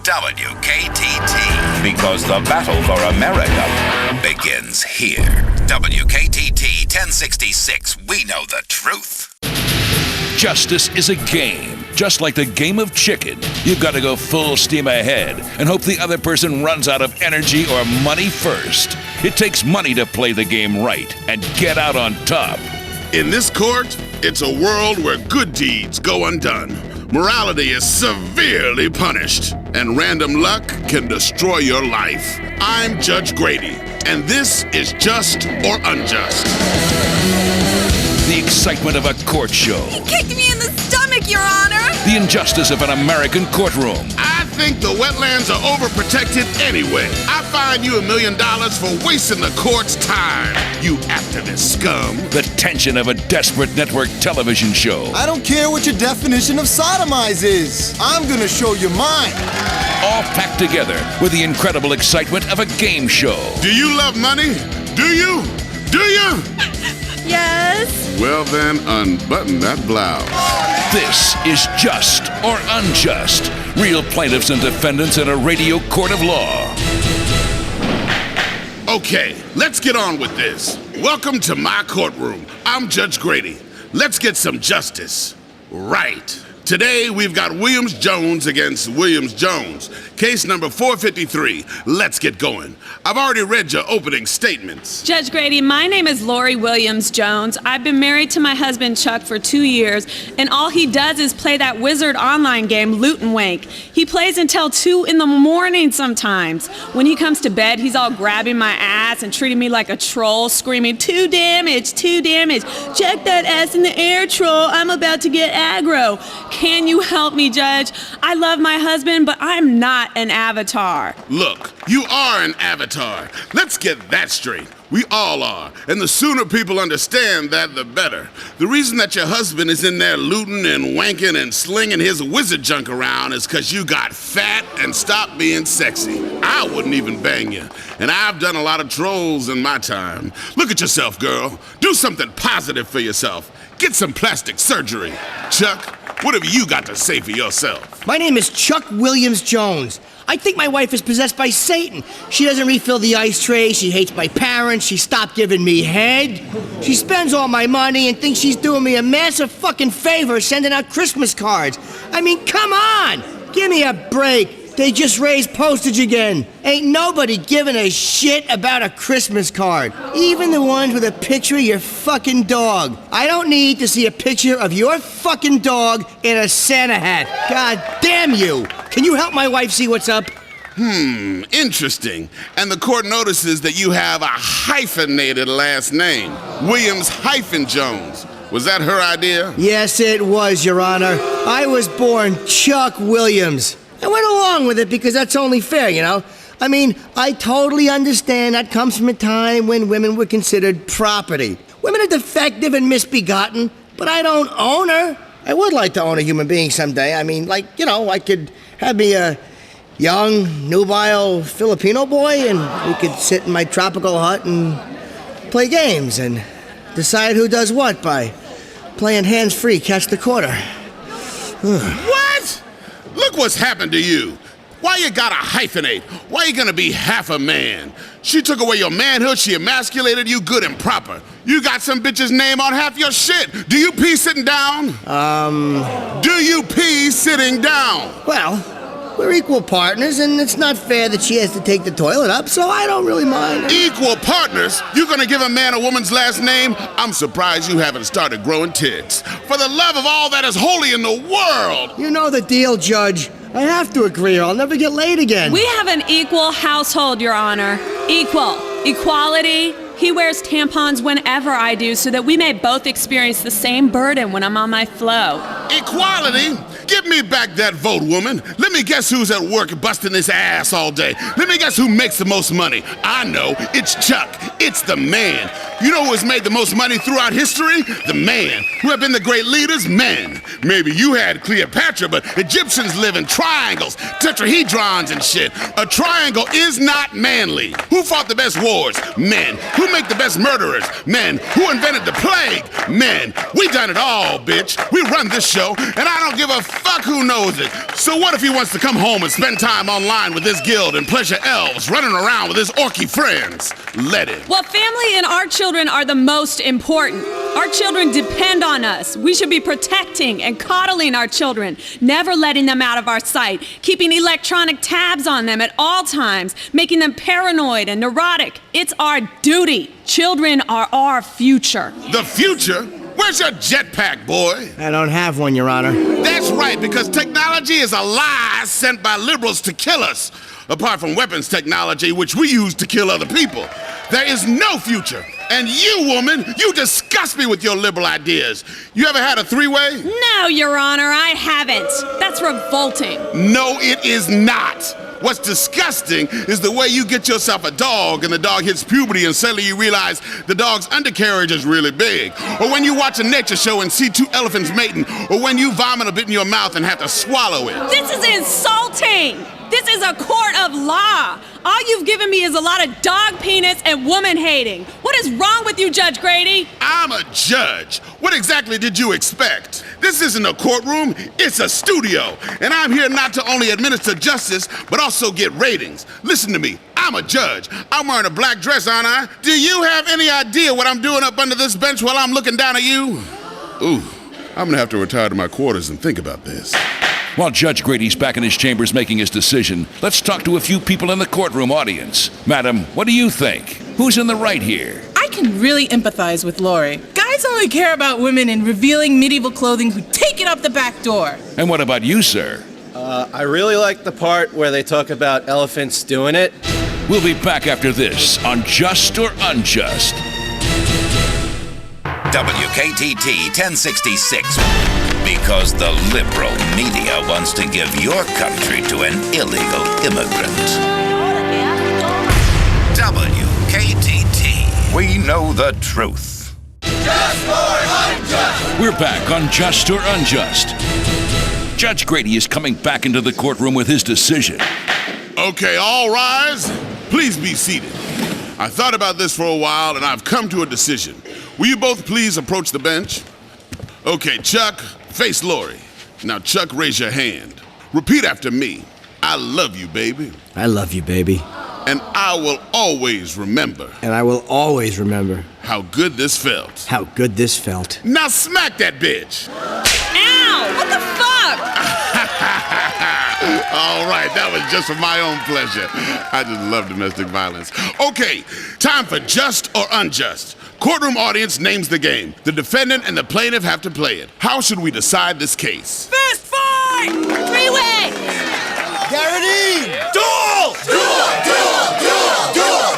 WKTT. Because the battle for America begins here. WKTT 1066. We know the truth. Justice is a game, just like the game of chicken. You've got to go full steam ahead and hope the other person runs out of energy or money first. It takes money to play the game right and get out on top. In this court, it's a world where good deeds go undone. Morality is severely punished, and random luck can destroy your life. I'm Judge Grady, and this is Just or Unjust. The excitement of a court show. He kicked me in the stomach, Your Honor! The injustice of an American courtroom. I think the wetlands are overprotected anyway. I fine you $1 million for wasting the court's time, you activist scum. The tension of a desperate network television show. I don't care what your definition of sodomize is. I'm gonna show you mine. All packed together with the incredible excitement of a game show. Do you love money? Do you? Do you? Yes? Well then, unbutton that blouse. This is Just or Unjust. Real plaintiffs and defendants in a radio court of law. Okay, let's get on with this. Welcome to my courtroom. I'm Judge Grady. Let's get some justice. Right. Today, we've got Williams-Jones against Williams-Jones. Case number 453. Let's get going. I've already read your opening statements. Judge Grady, my name is Lori Williams-Jones. I've been married to my husband, Chuck, for 2 years, and all he does is play that wizard online game, Loot and Wank. He plays until 2 in the morning sometimes. When he comes to bed, he's all grabbing my ass and treating me like a troll, screaming, 2 damage, 2 damage. Check that ass in the air, troll. I'm about to get aggro. Can you help me, Judge? I love my husband, but I'm not an avatar. Look, you are an avatar. Let's get that straight. We all are. And the sooner people understand that, the better. The reason that your husband is in there looting and wanking and slinging his wizard junk around is because you got fat and stopped being sexy. I wouldn't even bang you. And I've done a lot of trolls in my time. Look at yourself, girl. Do something positive for yourself. Get some plastic surgery. Chuck, what have you got to say for yourself? My name is Chuck Williams-Jones. I think my wife is possessed by Satan. She doesn't refill the ice tray, she hates my parents, she stopped giving me head. She spends all my money and thinks she's doing me a massive fucking favor sending out Christmas cards. I mean, come on! Give me a break. They just raised postage again. Ain't nobody giving a shit about a Christmas card. Even the ones with a picture of your fucking dog. I don't need to see a picture of your fucking dog in a Santa hat. God damn you. Can you help my wife see what's up? Interesting. And the court notices that you have a hyphenated last name. Williams-Jones. Was that her idea? Yes, it was, Your Honor. I was born Chuck Williams. I went along with it because that's only fair, you know? I mean, I totally understand that comes from a time when women were considered property. Women are defective and misbegotten, but I don't own her. I would like to own a human being someday. I mean, like, you know, I could have me a young, nubile Filipino boy, and we could sit in my tropical hut and play games and decide who does what by playing hands-free, catch the quarter. What? Look what's happened to you. Why you gotta hyphenate? Why you gonna be half a man? She took away your manhood, she emasculated you good and proper. You got some bitch's name on half your shit. Do you pee sitting down? Do you pee sitting down? Well, we're equal partners, and it's not fair that she has to take the toilet up, so I don't really mind. Equal partners? You gonna give a man a woman's last name? I'm surprised you haven't started growing tits. For the love of all that is holy in the world! You know the deal, Judge. I have to agree or I'll never get laid again. We have an equal household, Your Honor. Equal. Equality. He wears tampons whenever I do so that we may both experience the same burden when I'm on my flow. Equality? Give me back that vote, woman. Let me guess who's at work busting this ass all day. Let me guess who makes the most money. I know, it's Chuck. It's the man. You know who has made the most money throughout history? The man. Who have been the great leaders? Men. Maybe you had Cleopatra, but Egyptians live in triangles, tetrahedrons and shit. A triangle is not manly. Who fought the best wars? Men. Who make the best murderers? Men. Who invented the plague? Men. We done it all, bitch. We run this show, and I don't give a Fuck who knows it. So what if he wants to come home and spend time online with his guild and pleasure elves, running around with his orky friends? Let him. Well, family and our children are the most important. Our children depend on us. We should be protecting and coddling our children, never letting them out of our sight, keeping electronic tabs on them at all times, making them paranoid and neurotic. It's our duty. Children are our future. The future? Where's your jetpack, boy? I don't have one, Your Honor. That's right, because technology is a lie sent by liberals to kill us. Apart from weapons technology, which we use to kill other people. There is no future. And you, woman, you disgust me with your liberal ideas. You ever had a three-way? No, Your Honor, I haven't. That's revolting. No, it is not. What's disgusting is the way you get yourself a dog and the dog hits puberty and suddenly you realize the dog's undercarriage is really big. Or when you watch a nature show and see two elephants mating. Or when you vomit a bit in your mouth and have to swallow it. This is insulting. This is a court of law. All you've given me is a lot of dog penis and woman hating. What is wrong with you, Judge Grady? I'm a judge. What exactly did you expect? This isn't a courtroom, it's a studio. And I'm here not to only administer justice, but also get ratings. Listen to me, I'm a judge. I'm wearing a black dress, aren't I? Do you have any idea what I'm doing up under this bench while I'm looking down at you? Ooh, I'm gonna have to retire to my quarters and think about this. While Judge Grady's back in his chambers making his decision, let's talk to a few people in the courtroom audience. Madam, what do you think? Who's in the right here? I can really empathize with Lori. Guys only care about women in revealing medieval clothing who take it up the back door. And what about you, sir? I really like the part where they talk about elephants doing it. We'll be back after this on Just or Unjust. WKTT 1066. Because the liberal media wants to give your country to an illegal immigrant. WKTT. We know the truth. Just or unjust. We're back on Just or Unjust. Judge Grady is coming back into the courtroom with his decision. Okay, all rise. Please be seated. I thought about this for a while and I've come to a decision. Will you both please approach the bench? Okay, Chuck, face Lori. Now, Chuck, raise your hand. Repeat after me. I love you, baby. I love you, baby. And I will always remember. And I will always remember how good this felt. how good this felt. Now smack that bitch. Ow! What the fuck? All right, that was just for my own pleasure. I just love domestic violence. Okay, time for just or unjust. Courtroom audience names the game. The defendant and the plaintiff have to play it. How should we decide this case? Fist fight! Three-way! Guaranteed. Duel!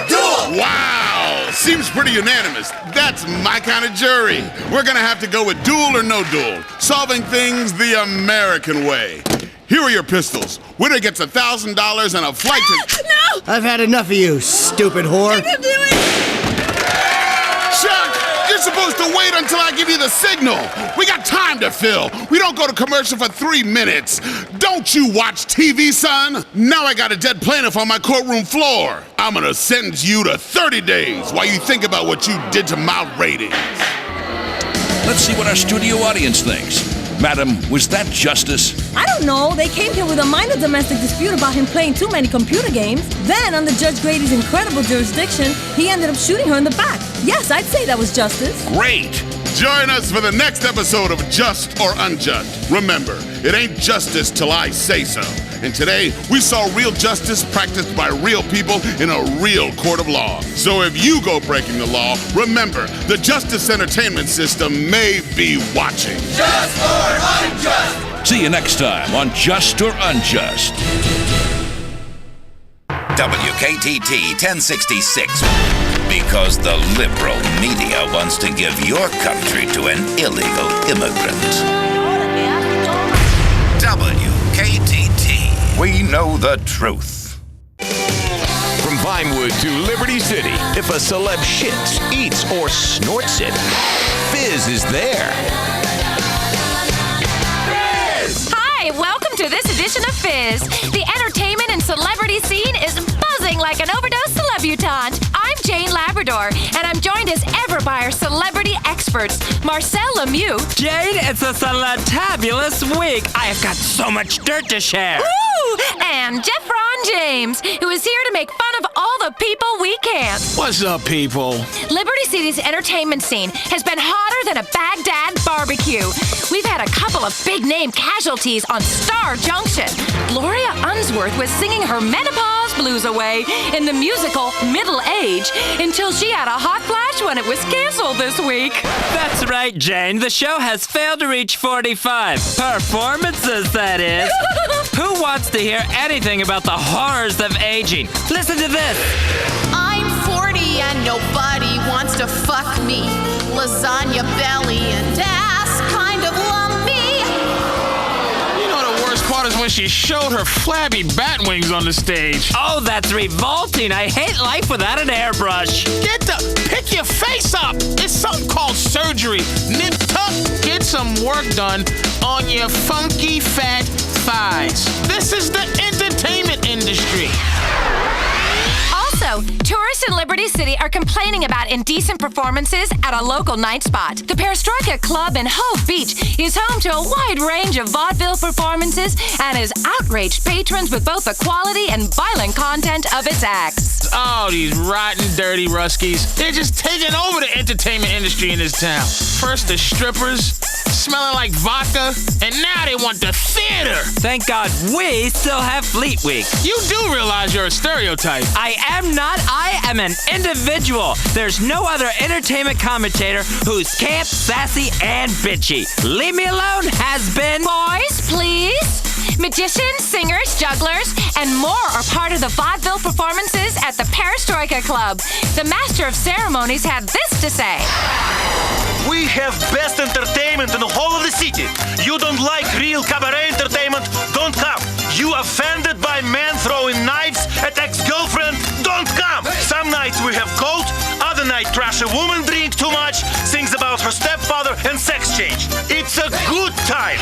Duel. Wow, seems pretty unanimous. That's my kind of jury. We're gonna have to go with duel or no duel. Solving things the American way. Here are your pistols. Winner gets $1,000 and a flight to... No! I've had enough of you, stupid whore. Make him do it! Chuck, you're supposed to wait until I give you the signal. We got time to fill. We don't go to commercial for 3 minutes. Don't you watch TV, son? Now I got a dead plaintiff on my courtroom floor. I'm gonna sentence you to 30 days while you think about what you did to my ratings. Let's see what our studio audience thinks. Madam, was that justice? I don't know. They came here with a minor domestic dispute about him playing too many computer games. Then, under Judge Grady's incredible jurisdiction, he ended up shooting her in the back. Yes, I'd say that was justice. Great! Join us for the next episode of Just or Unjust. Remember, it ain't justice till I say so. And today, we saw real justice practiced by real people in a real court of law. So if you go breaking the law, remember, the justice entertainment system may be watching. Just or unjust. See you next time on Just or Unjust. WKTT 1066. Because the liberal media wants to give your country to an illegal immigrant. WKTT. We know the truth. From Vinewood to Liberty City, if a celeb shits, eats, or snorts it, Fizz is there. Hi, welcome to this edition of Fizz. The entertainment and celebrity scene is buzzing like an overdose celebutante. I'm Jane Labrador, and I'm joined as ever by our celebrity expert experts, Marcel Lemieux. Jade, it's a celebtabulous week. I have got so much dirt to share. Woo! And Jeffron James, who is here to make fun of all the people we can't. What's up, people? Liberty City's entertainment scene has been hotter than a Baghdad barbecue. We've had a couple of big-name casualties on Star Junction. Gloria Unsworth was singing her menopause blues away in the musical Middle Age until she had a hot flash when it was canceled this week. That's right, Jane. The show has failed to reach 45. Performances, that is. Who wants to hear anything about the horrors of aging? Listen to this. I'm 40 and nobody wants to fuck me. Lasagna belly and ass kind of lumpy. You know the worst part is when she showed her flabby bat wings on the stage. Oh, that's revolting. I hate life without an airbrush. Pick your face up. It's something called surgery. Nip tuck, get some work done on your funky fat thighs. This is the entertainment industry. Also, tourists in Liberty City are complaining about indecent performances at a local night spot. The Perestroika Club in Hove Beach is home to a wide range of vaudeville performances and has outraged patrons with both the quality and violent content of its acts. Oh, these rotten, dirty Ruskies. They're just taking over the entertainment industry in this town. First the strippers, smelling like vodka, and now they want the theater. Thank God we still have Fleet Week. You do realize you're a stereotype. I am not. I am an individual. There's no other entertainment commentator who's camp, sassy, and bitchy. Leave me alone has been. Boys, please. Magicians, singers, jugglers, and more are part of the vaudeville performances at the Perestroika Club. The Master of Ceremonies had this to say. We have best entertainment in the whole of the city. You don't like real cabaret entertainment? Don't come. You offended by men throwing knives at ex-girlfriend? Don't come. Some nights we have cold, other night trash a woman drink too much, sings about her stepfather and sex change. It's a good time.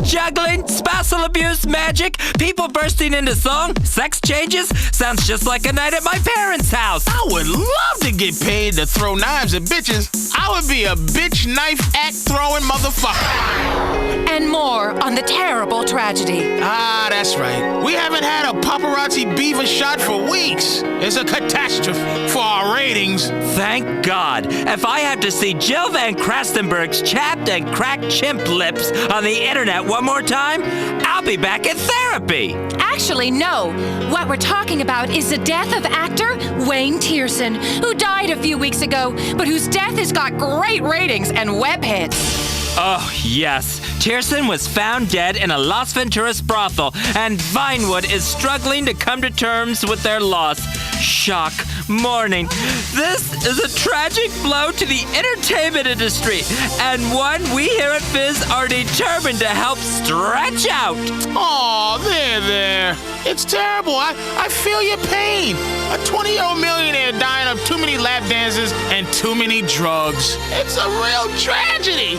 Juggling, spousal abuse, magic, people bursting into song, sex changes. Sounds just like a night at my parents' house. I would love to get paid to throw knives at bitches. I would be a bitch knife act throwing motherfucker. And more on the terrible tragedy. Ah, that's right. We haven't had a paparazzi beaver shot for weeks. It's a catastrophe for our ratings. Thank God. If I have to see Jill Van Krastenberg's chapped and cracked chimp lips on the internet one more time, I'll be back in therapy. Actually, no. What we're talking about is the death of actor Wayne Tierson, who died a few weeks ago, but whose death has got great ratings and web hits. Oh, yes. Tierson was found dead in a Las Venturas brothel, and Vinewood is struggling to come to terms with their loss. Shock. Mourning. This is a tragic blow to the entertainment industry, and one we here at Fizz are determined to help stretch out. Aw, there. It's terrible. I feel your pain. A 20-year-old millionaire dying of too many lap dances and too many drugs. It's a real tragedy.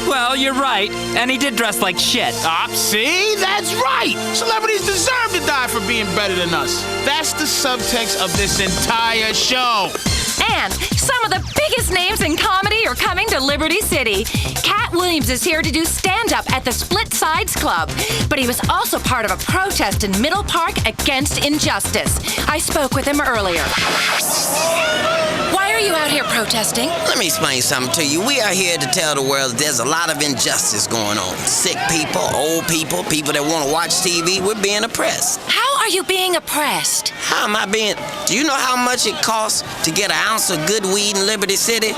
Well, you're right, and he did dress like shit. See? That's right. Celebrities deserve to die for being better than us. That's the subtext of this entire show. And some of the biggest names in comedy are coming to Liberty City. Cat Williams is here to do stand-up at the Split Sides Club, but he was also part of a protest in Middle Park against injustice. I spoke with him earlier. Why are you out here protesting? Let me explain something to you. We are here to tell the world that there's a lot of injustice going on. Sick people, old people, people that want to watch TV, we're being oppressed. How are you being oppressed? How am I being... Do you know how much it costs to get an ounce of good weed in Liberty City?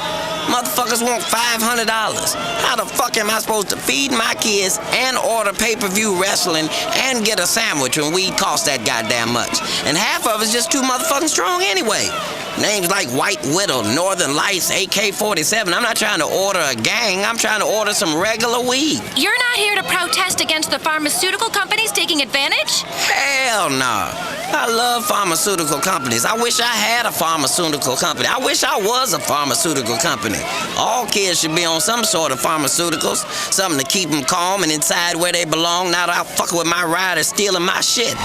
Motherfuckers want $500. How the fuck am I supposed to feed my kids and order pay-per-view wrestling and get a sandwich when weed costs that goddamn much? And half of it's just too motherfucking strong anyway. Names like White Widow, Northern Lights, AK-47. I'm not trying to order a gang. I'm trying to order some regular weed. You're not here to protest against the pharmaceutical companies taking advantage? Hell no. I love pharmaceutical companies. I wish I had a pharmaceutical company. I wish I was a pharmaceutical company. All kids should be on some sort of pharmaceuticals. Something to keep them calm and inside where they belong, not out fucking with my riders stealing my shit.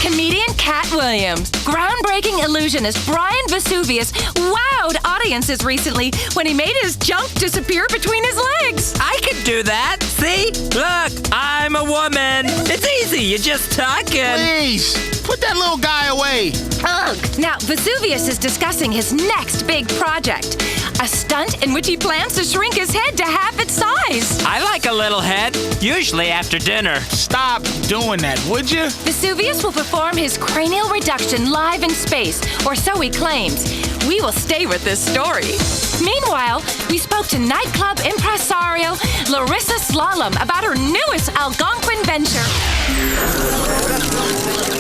Comedian Cat Williams, groundbreaking illusionist Brian Vesuvius wowed audiences recently when he made his junk disappear between his legs. I could do that. See? Look, I'm a woman. It's easy. You just tuck and... Please, put that little guy away. Ugh. Now, Vesuvius is discussing his next big project. A stunt in which he plans to shrink his head to half its size. I like a little head, usually after dinner. Stop doing that, would you? Vesuvius will perform his cranial reduction live in space, or so he claims. We will stay with this story. Meanwhile, we spoke to nightclub impresario Larissa Slalom about her newest Algonquin venture.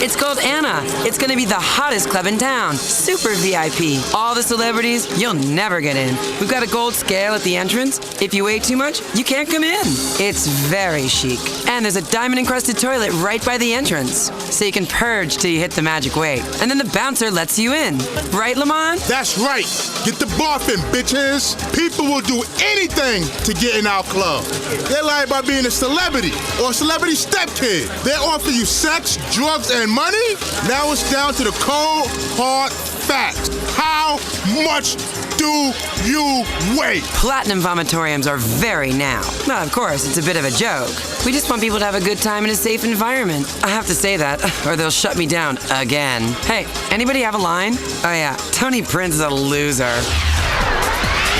It's called Anna. It's gonna be the hottest club in town. Super VIP. All the celebrities, you'll never get in. We've got a gold scale at the entrance. If you weigh too much, you can't come in. It's very chic. And there's a diamond-encrusted toilet right by the entrance, so you can purge till you hit the magic weight. And then the bouncer lets you in. Right, Lamont? That's right. Get the barfing, bitches. People will do anything to get in our club. They lie about being a celebrity or a celebrity stepkid. They offer you sex, drugs, and money. Now it's down to the cold, hard facts. How much do you weigh? Platinum vomitoriums are very now. Well, of course, it's a bit of a joke. We just want people to have a good time in a safe environment. I have to say that, or they'll shut me down again. Hey, anybody have a line? Oh yeah, Tony Prince is a loser.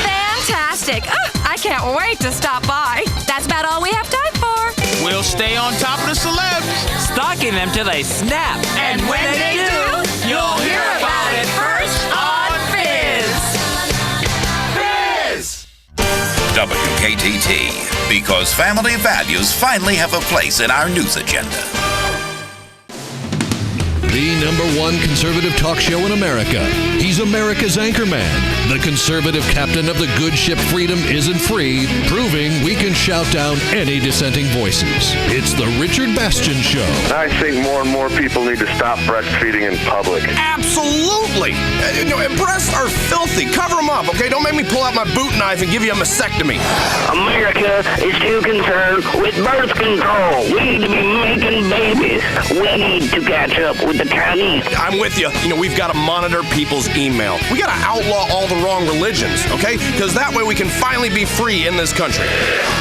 Fantastic. I can't wait to stop by. That's about all we have time for. We'll stay on top of the celebs. Stalking them till they snap. And when they do, you'll hear about it first on Fizz. Fizz! WKTT, because family values finally have a place in our news agenda. The #1 conservative talk show in America. He's America's anchorman. The conservative captain of the good ship Freedom Isn't Free, proving we can shout down any dissenting voices. It's the Richard Bastion Show. I think more and more people need to stop breastfeeding in public. Absolutely! Breasts are filthy. Cover them up, okay? Don't make me pull out my boot knife and give you a mastectomy. America is too concerned with birth control. We need to be making babies. We need to catch up with the Chinese. I'm with you. We've got to monitor people's email. We got to outlaw all the wrong religions, okay? Because that way we can finally be free in this country.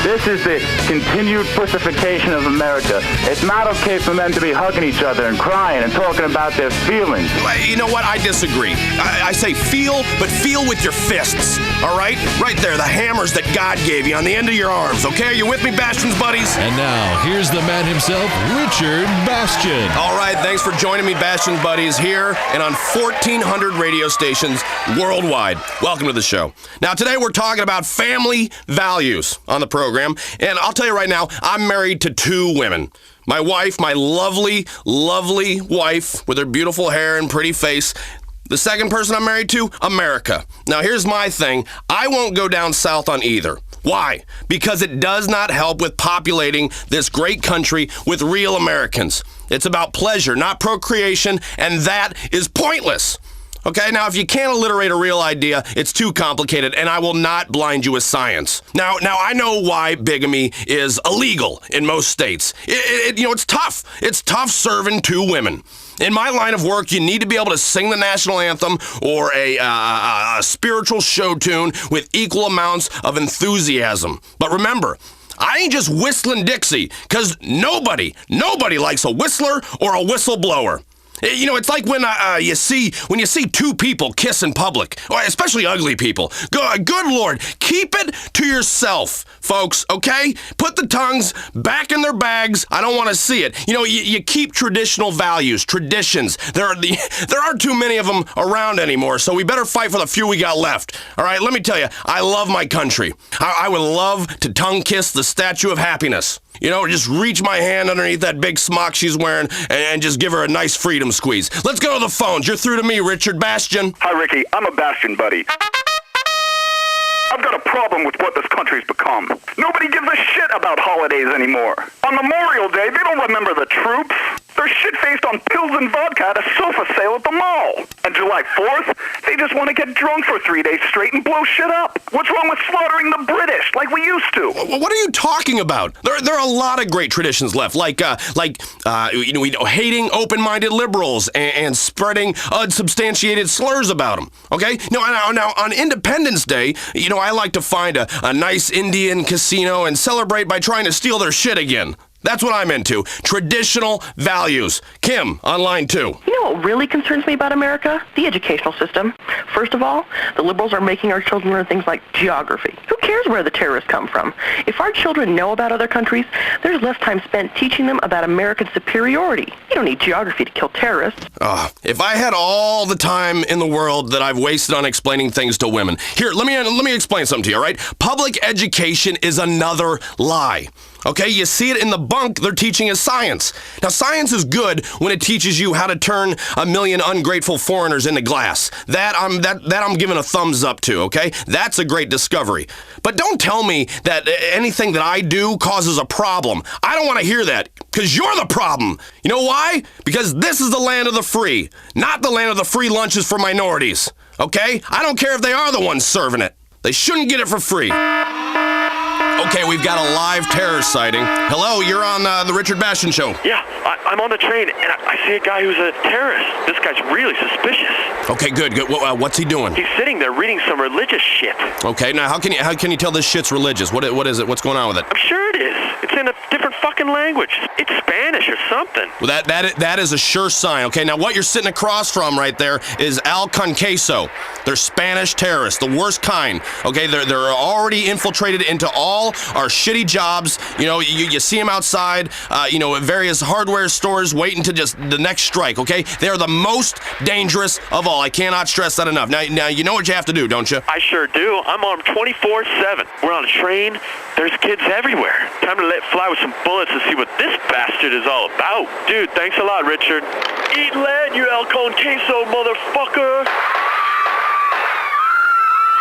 This is the continued pussification of America. It's not okay for men to be hugging each other and crying and talking about their feelings. You know what? I disagree. I say feel, but feel with your fists, all right? Right there, the hammers that God gave you on the end of your arms, okay? Are you with me, Bastion's buddies? And now, here's the man himself, Richard Bastion. All right, thanks for joining me, Bastion's buddies, here and on 1,400 radio stations worldwide. Welcome to the show. Now, today we're talking about family values on the program, and I'll tell you right now, I'm married to 2 women. My wife, my lovely, lovely wife with her beautiful hair and pretty face. The second person I'm married to, America. Now, here's my thing. I won't go down south on either. Why? Because it does not help with populating this great country with real Americans. It's about pleasure, not procreation, and that is pointless. Okay, now if you can't alliterate a real idea, it's too complicated, and I will not blind you with science. Now I know why bigamy is illegal in most states. It's tough. It's tough serving 2 women. In my line of work, you need to be able to sing the national anthem or a spiritual show tune with equal amounts of enthusiasm. But remember, I ain't just whistling Dixie, because nobody likes a whistler or a whistleblower. It's like when you see 2 people kiss in public, or especially ugly people. Good Lord, keep it to yourself, folks, okay? Put the tongues back in their bags. I don't want to see it. You keep traditional values, traditions. There aren't too many of them around anymore, so we better fight for the few we got left. All right, let me tell you, I love my country. I would love to tongue kiss the Statue of Happiness. Just reach my hand underneath that big smock she's wearing and just give her a nice freedom squeeze. Let's go to the phones. You're through to me, Richard Bastion. Hi, Ricky. I'm a Bastion buddy. I've got a problem with what this country's become. Nobody gives a shit about holidays anymore. On Memorial Day, they don't remember the troops, They're shit-faced on pills and vodka at a sofa sale at the mall. And July 4th, they just want to get drunk for 3 days straight and blow shit up. What's wrong with slaughtering the British like we used to? What are you talking about? There are a lot of great traditions left, like hating open-minded liberals and spreading unsubstantiated slurs about them. Okay? Now on Independence Day, I like to find a nice Indian casino and celebrate by trying to steal their shit again. That's what I'm into. Traditional values. Kim, on line 2. You know what really concerns me about America? The educational system. First of all, the liberals are making our children learn things like geography. Who cares where the terrorists come from? If our children know about other countries, there's less time spent teaching them about American superiority. You don't need geography to kill terrorists. If I had all the time in the world that I've wasted on explaining things to women. Here, let me explain something to you, all right? Public education is another lie. Okay, you see it in the bunk they're teaching as science. Now, science is good when it teaches you how to turn a million ungrateful foreigners into glass. That I'm giving a thumbs up to, okay? That's a great discovery. But don't tell me that anything that I do causes a problem. I don't want to hear that, because you're the problem. You know why? Because this is the land of the free, not the land of the free lunches for minorities, okay? I don't care if they are the ones serving it. They shouldn't get it for free. Okay, we've got a live terror sighting. Hello, you're on the Richard Bastion Show. Yeah, I'm on the train, and I see a guy who's a terrorist. This guy's really suspicious. Okay, good. What's he doing? He's sitting there reading some religious shit. Okay, now how can you tell this shit's religious? What is it? What's going on with it? I'm sure it is. It's in a different fucking language. It's Spanish or something. Well, that is a sure sign. Okay, now what you're sitting across from right there is Al Conqueso. They're Spanish terrorists, the worst kind. Okay, they're already infiltrated into all our shitty jobs. You see them outside, at various hardware stores waiting to just the next strike, okay? They're the most dangerous of all. I cannot stress that enough. Now you know what you have to do, don't you? I sure do. I'm armed 24/7. We're on a train. There's kids everywhere. Time to let fly with some bullets and see what this bastard is all about. Dude, thanks a lot, Richard. Eat lead, you El Conqueso motherfucker.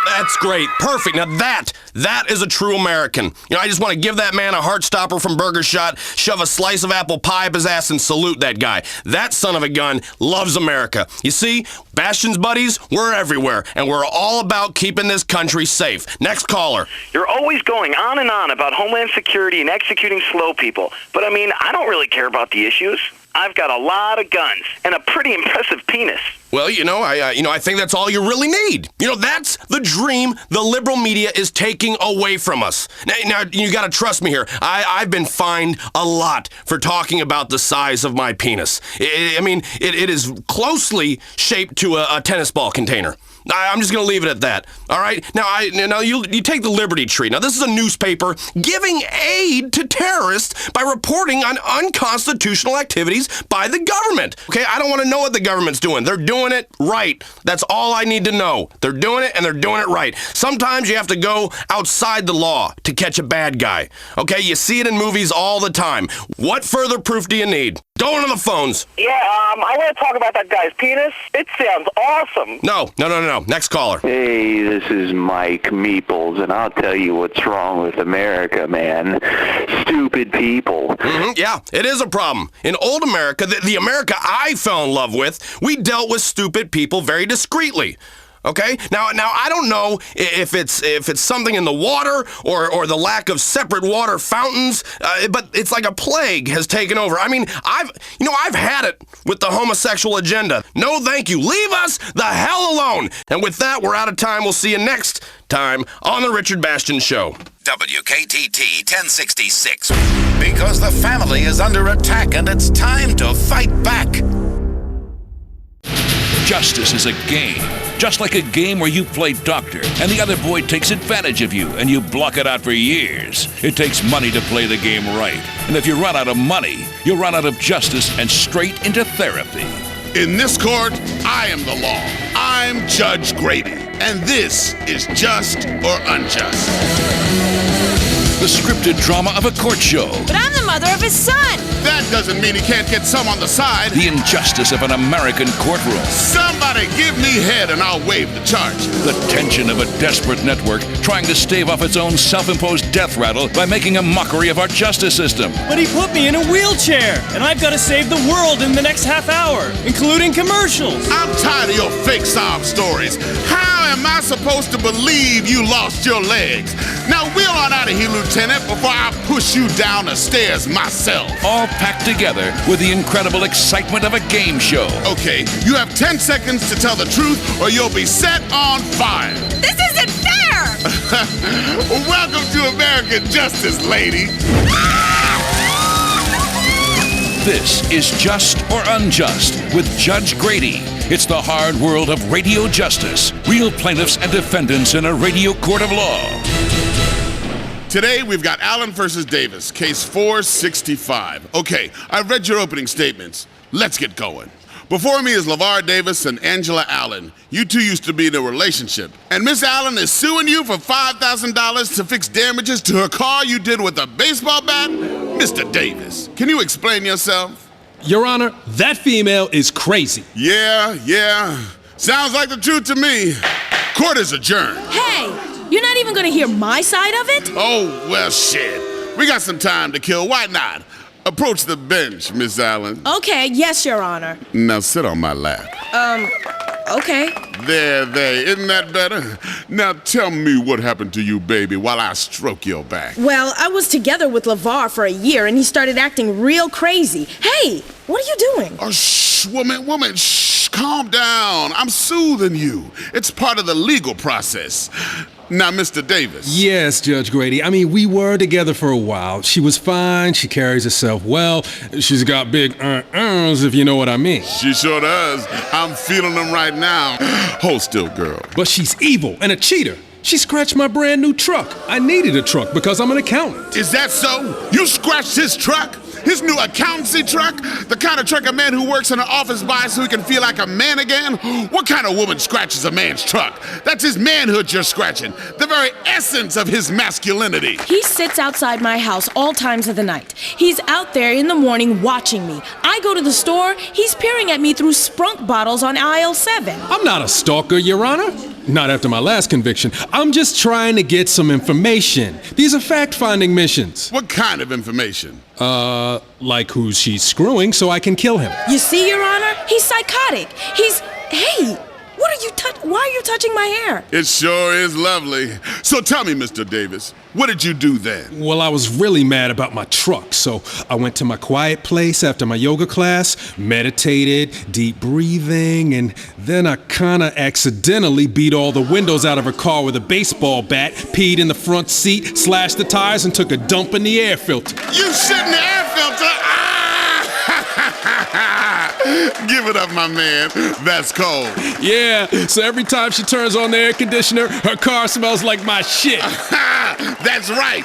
That's great. Perfect. Now that is a true American. I just want to give that man a heart stopper from Burger Shot, shove a slice of apple pie up his ass, and salute that guy. That son of a gun loves America. You see, Bastion's buddies, we're everywhere, and we're all about keeping this country safe. Next caller. You're always going on and on about Homeland Security and executing slow people. But I don't really care about the issues. I've got a lot of guns and a pretty impressive penis. Well, I think that's all you really need. That's the dream the liberal media is taking away from us. Now you got to trust me here. I've been fined a lot for talking about the size of my penis. It is closely shaped to a tennis ball container. I'm just going to leave it at that. All right? Now you take the Liberty Tree. Now, this is a newspaper giving aid to terrorists by reporting on unconstitutional activities by the government. Okay? I don't want to know what the government's doing. They're doing it right. That's all I need to know. They're doing it, and they're doing it right. Sometimes you have to go outside the law to catch a bad guy. Okay? You see it in movies all the time. What further proof do you need? Go into the phones. Yeah, I want to talk about that guy's penis. It sounds awesome. No. Next caller. Hey, this is Mike Meeples, and I'll tell you what's wrong with America, man. Stupid people. Yeah, it is a problem. In old America, the America I fell in love with, we dealt with stupid people very discreetly. Okay? Now I don't know if it's something in the water or the lack of separate water fountains, but it's like a plague has taken over. I've had it with the homosexual agenda. No, thank you. Leave us the hell alone. And with that, we're out of time. We'll see you next time on the Richard Bastion Show. WKTT 1066. Because the family is under attack and it's time to fight back. Justice is a game. Just like a game where you play doctor and the other boy takes advantage of you and you block it out for years. It takes money to play the game right. And if you run out of money, you'll run out of justice and straight into therapy. In this court, I am the law. I'm Judge Grady. And this is Just or Unjust. The scripted drama of a court show. But I'm the mother of his son. that doesn't mean he can't get some on the side. The injustice of an American courtroom. Somebody give me head and I'll waive the charge. The tension of a desperate network trying to stave off its own self-imposed death rattle by making a mockery of our justice system. But he put me in a wheelchair, and I've got to save the world in the next half hour, including commercials. I'm tired of your fake sob stories. How am I supposed to believe you lost your legs? Now wheel on out of here, Lieutenant, before I push you down the stairs myself. All packed together with the incredible excitement of a game show. Okay, you have 10 seconds to tell the truth or you'll be set on fire. This isn't fair! Welcome to American Justice, lady. This is Just or Unjust with Judge Grady. It's the hard world of radio justice. Real plaintiffs and defendants in a radio court of law. Today, we've got Allen versus Davis, case 465. Okay, I've read your opening statements. Let's get going. Before me is LeVar Davis and Angela Allen. You two used to be in a relationship. And Miss Allen is suing you for $5,000 to fix damages to her car you did with a baseball bat? Mr. Davis, can you explain yourself? Your Honor, that female is crazy. Yeah. Sounds like the truth to me. Court is adjourned. Hey, you're not even gonna hear my side of it? Oh, well, shit. We got some time to kill. Why not? Approach the bench, Miss Allen. Okay, yes, Your Honor. Now sit on my lap. Okay. There. Isn't that better? Now tell me what happened to you, baby, while I stroke your back. Well, I was together with LeVar for a year, and he started acting real crazy. Hey, what are you doing? Oh, shh, woman, shh, calm down. I'm soothing you. It's part of the legal process. Now, Mr. Davis. Yes, Judge Grady. I mean, we were together for a while. She was fine. She carries herself well. She's got big if you know what I mean. She sure does. I'm feeling them right now. Hold still, girl. But she's evil and a cheater. She scratched my brand new truck. I needed a truck because I'm an accountant. Is that so? You scratched his truck? His new accountancy truck? The kind of truck a man who works in an office buys so he can feel like a man again? What kind of woman scratches a man's truck? That's his manhood you're scratching. The very essence of his masculinity. He sits outside my house all times of the night. He's out there in the morning watching me. I go to the store, he's peering at me through Sprunk bottles on aisle 7. I'm not a stalker, Your Honor. Not after my last conviction. I'm just trying to get some information. These are fact-finding missions. What kind of information? Like who she's screwing so I can kill him. You see, Your Honor? He's psychotic. Hey, why are you touching my hair? It sure is lovely. So tell me, Mr. Davis, what did you do then? Well, I was really mad about my truck, so I went to my quiet place after my yoga class, meditated, deep breathing, and then I kinda accidentally beat all the windows out of her car with a baseball bat, peed in the front seat, slashed the tires, and took a dump in the air filter. You shit in the air filter? Give it up, my man. That's cold. Yeah, so every time she turns on the air conditioner, her car smells like my shit. That's right.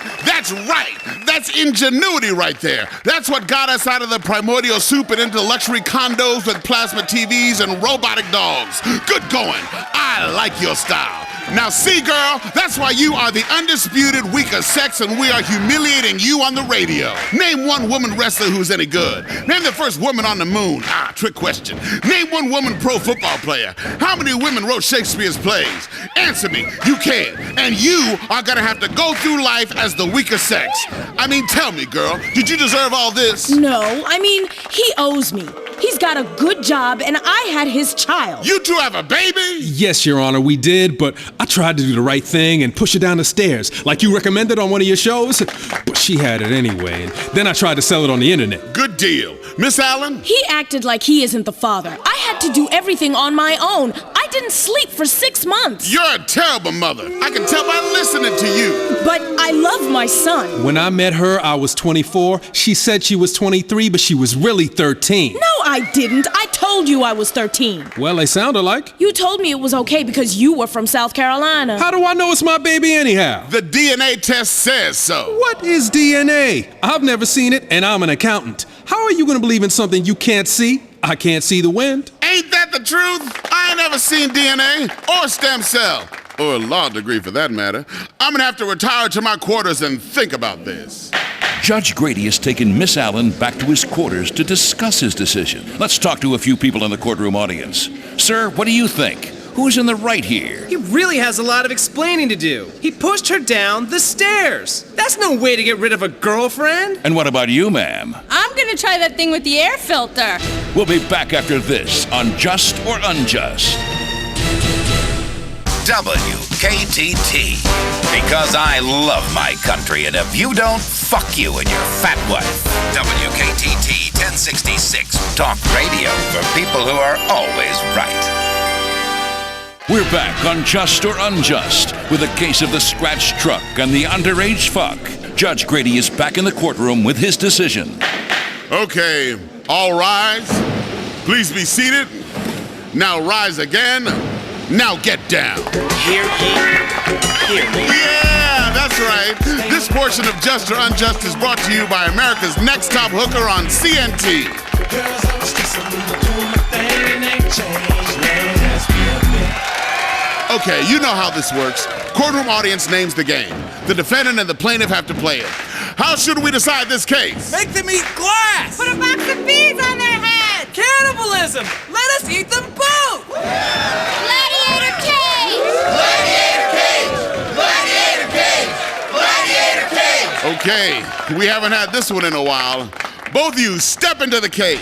That's ingenuity right there. That's what got us out of the primordial soup and into luxury condos with plasma TVs and robotic dogs. Good going. I like your style. Now see, girl, that's why you are the undisputed weaker sex and we are humiliating you on the radio. Name one woman wrestler who's any good. Name the first woman on the moon. Trick question. Name one woman pro football player. How many women wrote Shakespeare's plays? Answer me. You can. And you are gonna have to go through life as the weaker sex. I mean, tell me, girl, did you deserve all this? No, I mean, he owes me. He's got a good job, and I had his child. You two have a baby? Yes, Your Honor, we did, but I tried to do the right thing and push her down the stairs, like you recommended on one of your shows. But she had it anyway, and then I tried to sell it on the internet. Good deal. Miss Allen? He acted like he isn't the father. I had to do everything on my own. I didn't sleep for 6 months. You're a terrible mother. I can tell by listening to you. But I love my son. When I met her, I was 24. She said she was 23, but she was really 13. No, I didn't. I told you I was 13. Well, they sound alike. You told me it was okay because you were from South Carolina. How do I know it's my baby anyhow? The DNA test says so. What is DNA? I've never seen it, and I'm an accountant. How are you going to believe in something you can't see? I can't see the wind. Ain't that the truth? I ain't never seen DNA or stem cell. Or a law degree for that matter. I'm gonna have to retire to my quarters and think about this. Judge Grady has taken Miss Allen back to his quarters to discuss his decision. Let's talk to a few people in the courtroom audience. Sir, what do you think? Who's in the right here? He really has a lot of explaining to do. He pushed her down the stairs. That's no way to get rid of a girlfriend. And what about you, ma'am? I'm gonna try that thing with the air filter. We'll be back after this on Just or Unjust. WKTT. Because I love my country, and if you don't, fuck you and your fat wife. WKTT 1066. Talk radio for people who are always right. We're back on Just or Unjust with a case of the scratch truck and the underage fuck. Judge Grady is back in the courtroom with his decision. Okay, all rise. Please be seated. Now rise again. Now get down. Hear ye. Yeah, that's right. This portion of Just or Unjust is brought to you by America's Next Top Hooker on CNT. Okay, you know how this works. Courtroom audience names the game. The defendant and the plaintiff have to play it. How should we decide this case? Make them eat glass. Put a box of bees on their head. Cannibalism. Let us eat them both. Gladiator cage. Gladiator cage! Gladiator cage! Gladiator cage! Okay, we haven't had this one in a while. Both of you step into the cage.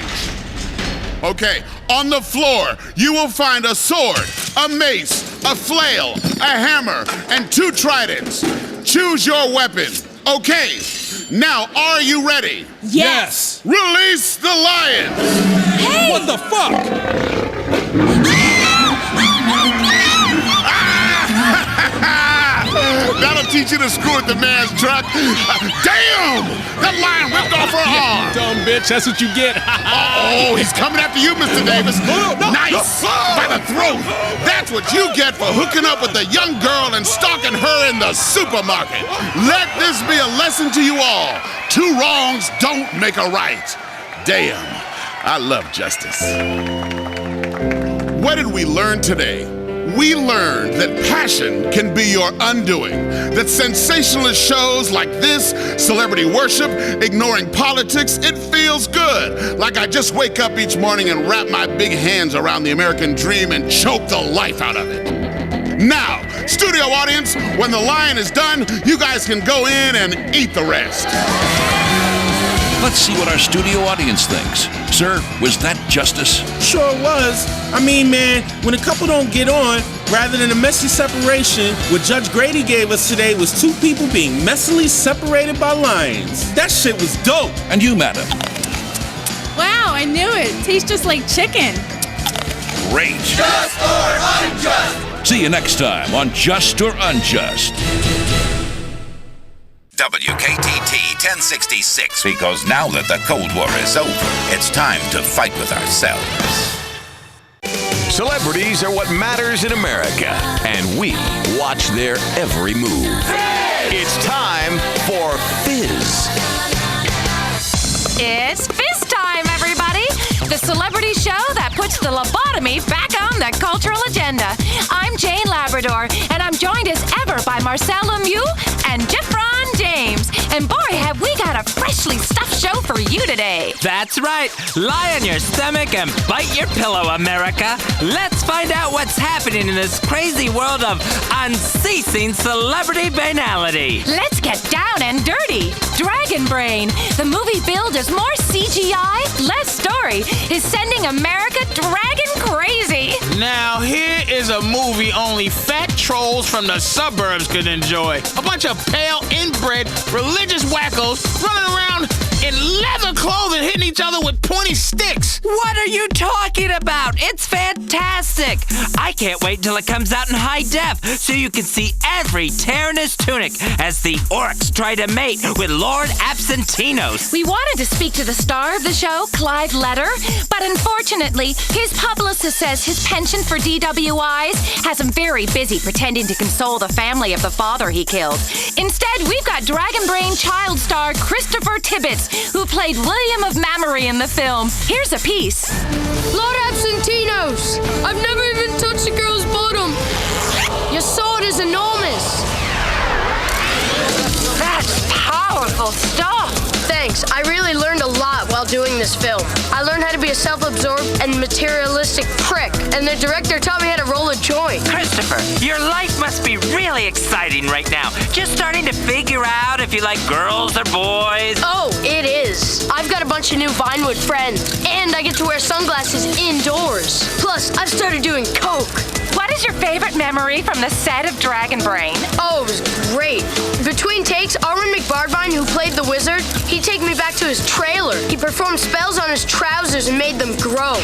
Okay, on the floor, you will find a sword, a mace, a flail, a hammer, and 2 tridents. Choose your weapon. Okay, now are you ready? Yes. Release the lions! Hey! What the fuck? That'll teach you to screw with the man's truck. Damn! That lion ripped off her arm. Dumb bitch, that's what you get. Oh, he's coming after you, Mr. Davis. Nice! By the throat. That's what you get for hooking up with a young girl and stalking her in the supermarket. Let this be a lesson to you all. 2 wrongs don't make a right. Damn, I love justice. What did we learn today? We learned that passion can be your undoing, that sensationalist shows like this, celebrity worship, ignoring politics, it feels good. Like I just wake up each morning and wrap my big hands around the American dream and choke the life out of it. Now, studio audience, when the lion is done, you guys can go in and eat the rest. Let's see what our studio audience thinks. Sir, was that justice? Sure was. I mean, man, when a couple don't get on, rather than a messy separation, what Judge Grady gave us today was 2 people being messily separated by lions. That shit was dope. And you, madam? Wow, I knew it. Tastes just like chicken. Great. Just or Unjust. See you next time on Just or Unjust. WKTT 1066, because now that the Cold War is over, it's time to fight with ourselves. Celebrities are what matters in America, and we watch their every move. It's time for Fizz. It's Fizz time, everybody! The celebrity show that puts the lobotomy back on the cultural agenda. I'm Jane Labrador, and I'm joined as ever by Marcel Lemieux and Jeffron James. And boy, have we got a freshly stuffed show for you today. That's right. Lie on your stomach and bite your pillow, America. Let's find out what's happening in this crazy world of unceasing celebrity banality. Let's get down and dirty. Dragon Brain, the movie billed as more CGI, less story, is sending America dragon crazy. Now, here is a movie only fat trolls from the suburbs could enjoy. A bunch of pale, inbred, religious wackos running around in leather clothing, hitting each other with pointy sticks. What are you talking about? It's fantastic. I can't wait till it comes out in high def so you can see every tear in his tunic as the orcs try to mate with Lord Absentinos. We wanted to speak to the star of the show, Clive Letter, but unfortunately, his publicist says his penchant for DWIs has him very busy pretending to console the family of the father he killed. Instead, we've got Dragon Brain child star Christopher Tibbets, who played William of Mamory in the film. Here's a piece. Lord Absentinos, I've never even touched a girl's bottom. Your sword is enormous. That's powerful stuff. Thanks. I really learned a lot while doing this film. I learned how to be a self-absorbed and materialistic prick, and the director taught me how to roll a joint. Christopher, your life must be really exciting right now. Just starting to figure out if you like girls or boys. Oh, it is. I've got a bunch of new Vinewood friends, and I get to wear sunglasses indoors. Plus, I've started doing coke. What is your favorite memory from the set of Dragon Brain? Oh, it was great. Between takes, Armin McBardvine, who played the wizard, he'd take me back to his trailer. He performed spells on his trousers and made them grow.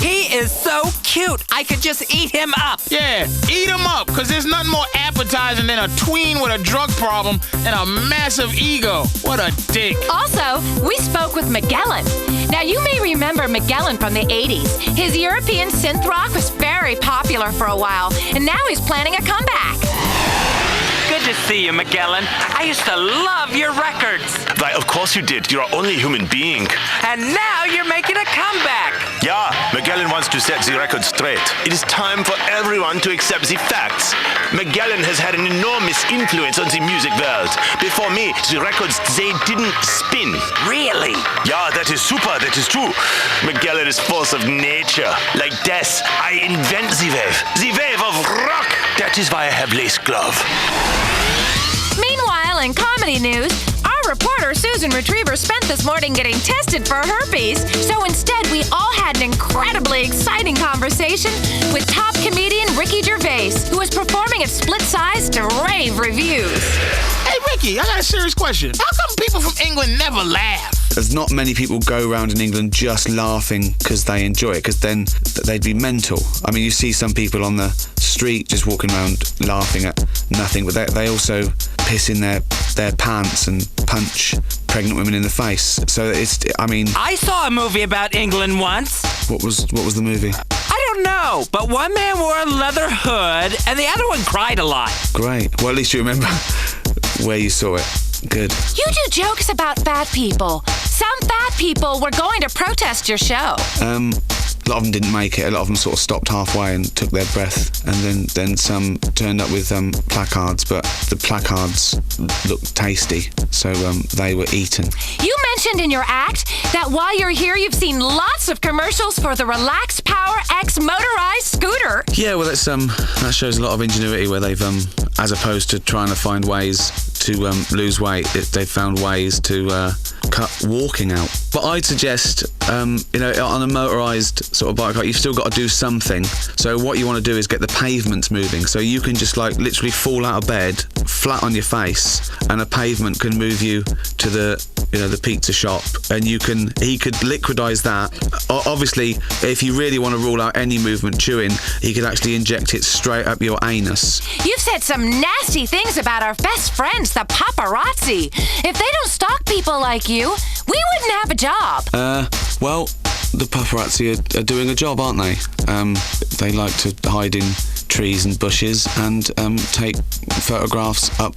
He is so cute. I could just eat him up. Yeah, eat him up, because there's nothing more appetizing than a tween with a drug problem and a massive ego. What a dick. Also, we spoke with Magellan. Now, you may remember Magellan from the 80s. His European synth rock was very popular for a while, and now he's planning a comeback. Good to see you, Magellan. I used to love your records. Why, of course you did. You're our only human being. And now you're making a comeback. Yeah, Magellan wants to set the record straight. It is time for everyone to accept the facts. Magellan has had an enormous influence on the music world. Before me, the records, they didn't spin. Really? Yeah, that is super, that is true. Magellan is force of nature. Like death, I invent the wave of rock. That is why I have lace glove. Meanwhile, in comedy news, our reporter Susan Retriever spent this morning getting tested for herpes. So instead, we all had an incredibly exciting conversation with top comedian Ricky Gervais, who was performing at Split Size to rave reviews. Hey, Ricky, I got a serious question. How come people from England never laugh? There's not many people go around in England just laughing because they enjoy it, because then they'd be mental. I mean, you see some people on the street just walking around laughing at nothing, but they also piss in their pants and punch pregnant women in the face. So I saw a movie about England once. What was the movie? I don't know, but one man wore a leather hood and the other one cried a lot. Great. Well, at least you remember where you saw it. Good. You do jokes about fat people. Some fat people were going to protest your show. A lot of them didn't make it. A lot of them sort of stopped halfway and took their breath, and then some turned up with placards, but the placards looked tasty, so they were eaten. You mentioned in your act that while you're here, you've seen lots of commercials for the Relax Power X motorized scooter. Yeah, well, that shows a lot of ingenuity where they've, as opposed to trying to find ways to lose weight, they've found ways to cut walking out. But I'd suggest, on a motorised sort of bike, you've still got to do something. So what you want to do is get the pavements moving. So you can just literally fall out of bed, flat on your face, and a pavement can move you to the pizza shop, and he could liquidize that. Obviously, if you really want to rule out any movement chewing, he could actually inject it straight up your anus. You've said some nasty things about our best friends, the paparazzi. If they don't stalk people like you, we wouldn't have a job. Well, the paparazzi are doing a job, aren't they? They like to hide in trees and bushes and take photographs up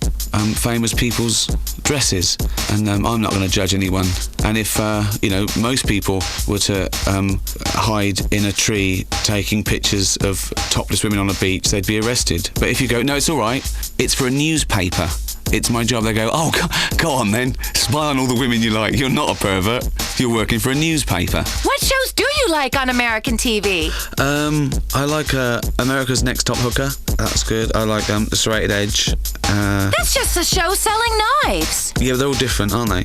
famous people's dresses. And I'm not going to judge anyone. And if, most people were to hide in a tree taking pictures of topless women on a beach, they'd be arrested. But if you go, no, it's all right, it's for a newspaper, it's my job, they go, oh, go on then, spy on all the women you like, you're not a pervert, you're working for a newspaper. What shows do you like on American TV? I like America's Next Top Hooker, that's good. I like The Serrated Edge. That's just a show selling knives. Yeah, they're all different, aren't they?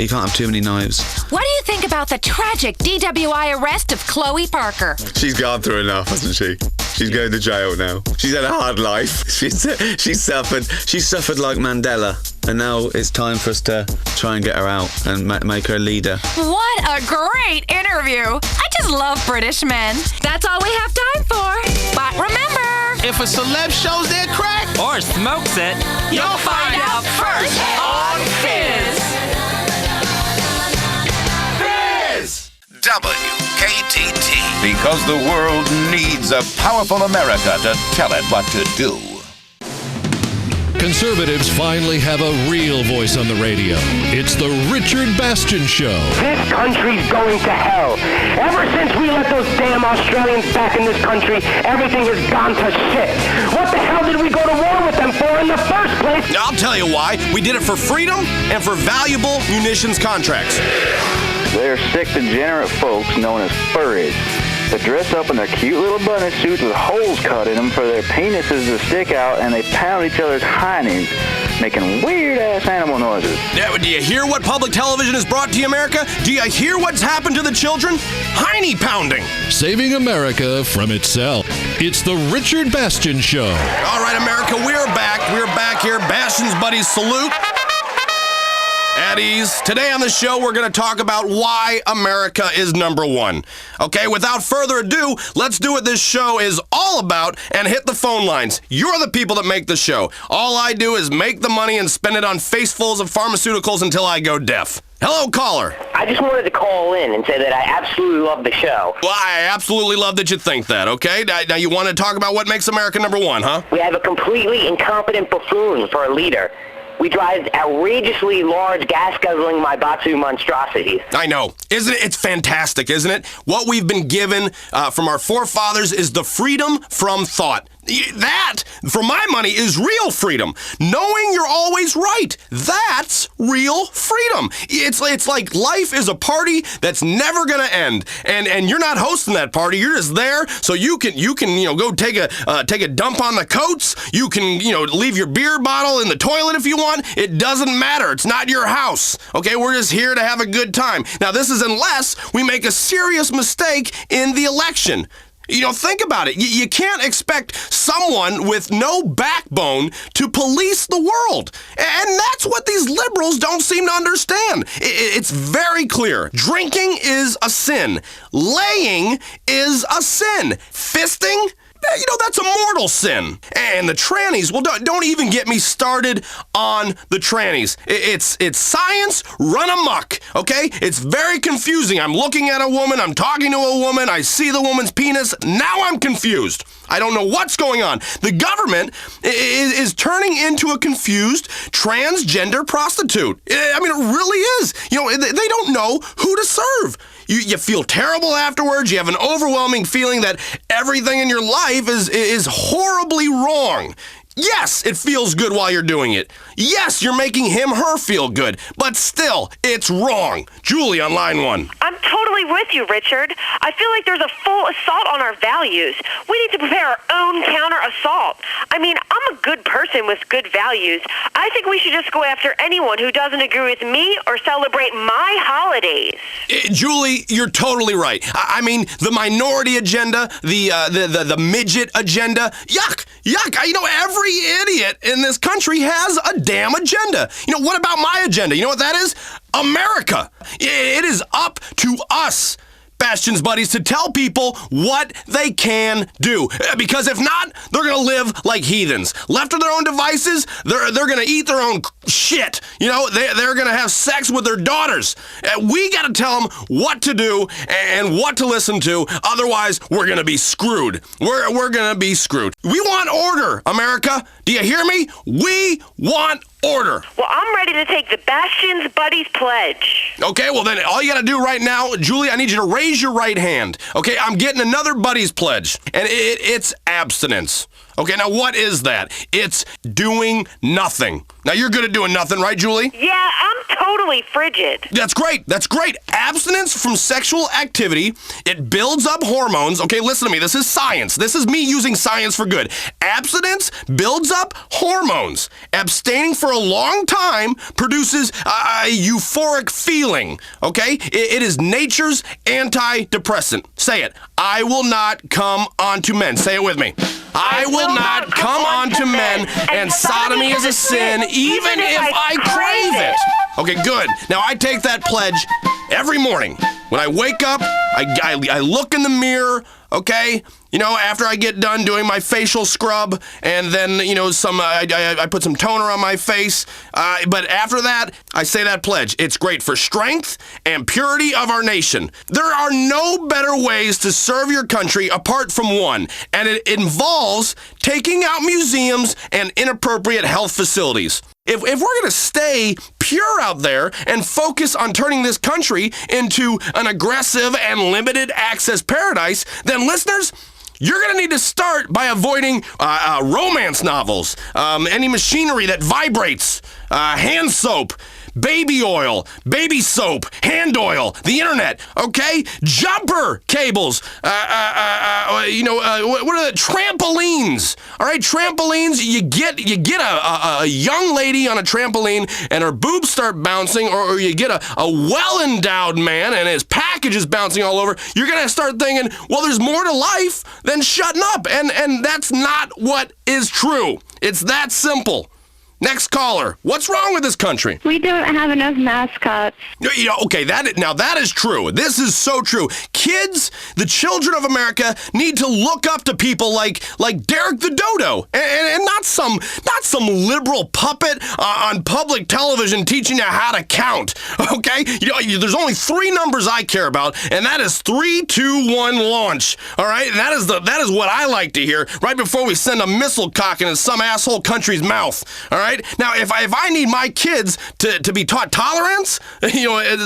You can't have too many knives. What do you think about the tragic DWI arrest of Chloe Parker? She's gone through enough, hasn't she? She's going to jail now. She's had a hard life. She's suffered like Mandela, and now it's time for us to try and get her out and make her a leader. What a great interview! I just love British men. That's all we have time for. But remember, if a celeb shows their crack or smokes it, you'll find out first on Fizz. Fizz! WKTT. Because the world needs a powerful America to tell it what to do. Conservatives finally have a real voice on the radio. It's the Richard Bastion Show. This country's going to hell. Ever since we let those damn Australians back in this country, everything has gone to shit. What the hell did we go to war with them for in the first place? I'll tell you why. We did it for freedom and for valuable munitions contracts. They're sick, degenerate folks known as furries that dress up in their cute little bunny suits with holes cut in them for their penises to stick out, and they pound each other's hinds, making weird-ass animal noises. Yeah, do you hear what public television has brought to you, America? Do you hear what's happened to the children? Hiney pounding. Saving America from itself. It's the Richard Bastion Show. All right, America, we're back. We're back here. Bastion's buddies salute. At ease. Today on the show, we're going to talk about why America is number one. Okay, without further ado, let's do what this show is all about and hit the phone lines. You're the people that make the show. All I do is make the money and spend it on facefuls of pharmaceuticals until I go deaf. Hello, caller. I just wanted to call in and say that I absolutely love the show. Well, I absolutely love that you think that, okay? Now you want to talk about what makes America number one, huh? We have a completely incompetent buffoon for a leader. We drive outrageously large, gas-guzzling Maibatsu monstrosities. I know. Isn't it? It's fantastic, isn't it? What we've been given from our forefathers is the freedom from thought. That, for my money, is real freedom. Knowing you're always right. That's real freedom. It's like life is a party that's never gonna end, and you're not hosting that party. You're just there so you can go take a dump on the coats. You can leave your beer bottle in the toilet if you want. It doesn't matter. It's not your house. Okay, we're just here to have a good time. Now this is unless we make a serious mistake in the election. Think about it. You can't expect someone with no backbone to police the world. And that's what these liberals don't seem to understand. It's very clear. Drinking is a sin. Laying is a sin. Fisting? That's a mortal sin. And the trannies, well, don't even get me started on the trannies. It's science run amok, okay? It's very confusing. I'm looking at a woman, I'm talking to a woman, I see the woman's penis, now I'm confused. I don't know what's going on. The government is turning into a confused transgender prostitute. I mean, it really is. They don't know who to serve. You feel terrible afterwards. You have an overwhelming feeling that everything in your life is horribly wrong. Yes, it feels good while you're doing it. Yes, you're making her feel good. But still, it's wrong. Julie on line 1. I'm totally with you, Richard. I feel like there's a full assault on our values. We need to prepare our own counter-assault. I mean, I'm a good person with good values. I think we should just go after anyone who doesn't agree with me or celebrate my holidays. Julie, you're totally right. I mean, the minority agenda, the midget agenda, yuck. Every idiot in this country has a damn agenda. What about my agenda? You know what that is? America. It is up to us, Bastion's buddies, to tell people what they can do. Because if not, they're going to live like heathens. Left to their own devices, they're going to eat their own shit. They're going to have sex with their daughters. We got to tell them what to do and what to listen to. Otherwise, we're going to be screwed. We're going to be screwed. We want order, America. Do you hear me? We want order. Well, I'm ready to take the Bastion's Buddies Pledge. Okay, well then all you gotta do right now, Julie, I need you to raise your right hand. Okay, I'm getting another Buddies Pledge, and it's abstinence. Okay, now what is that? It's doing nothing. Now you're good at doing nothing, right, Julie? Yeah, I'm totally frigid. That's great. Abstinence from sexual activity, it builds up hormones. Okay, listen to me. This is science. This is me using science for good. Abstinence builds up hormones. Abstaining for a long time produces a euphoric feeling. Okay? It is nature's antidepressant. Say it. I will not come onto men. Say it with me. I will not come onto men, and sodomy is a sin, even if I crave it. Okay, good. Now I take that pledge every morning. When I wake up, I look in the mirror, okay? You know, after I get done doing my facial scrub, and then, you know, I put some toner on my face. But after that, I say that pledge. It's great for strength and purity of our nation. There are no better ways to serve your country apart from one, and it involves taking out museums and inappropriate health facilities. If we're going to stay pure out there and focus on turning this country into an aggressive and limited access paradise, then listeners, you're going to need to start by avoiding romance novels, any machinery that vibrates, hand soap, baby oil, baby soap, hand oil, the internet, okay? Jumper cables, what are the trampolines? All right, trampolines, you get a young lady on a trampoline and her boobs start bouncing, or you get a well-endowed man and his package is bouncing all over. You're going to start thinking, well, there's more to life than shutting up, and that's not what is true. It's that simple. Next caller. What's wrong with this country? We don't have enough mascots. You know, okay, that is true. This is so true. Kids, the children of America, need to look up to people like Derek the Dodo, and not some liberal puppet on public television teaching you how to count. Okay, there's only 3 numbers I care about, and that is 3, 2, 1, launch. All right, and that is what I like to hear right before we send a missile cock into some asshole country's mouth. All right. Now, if I need my kids to be taught tolerance,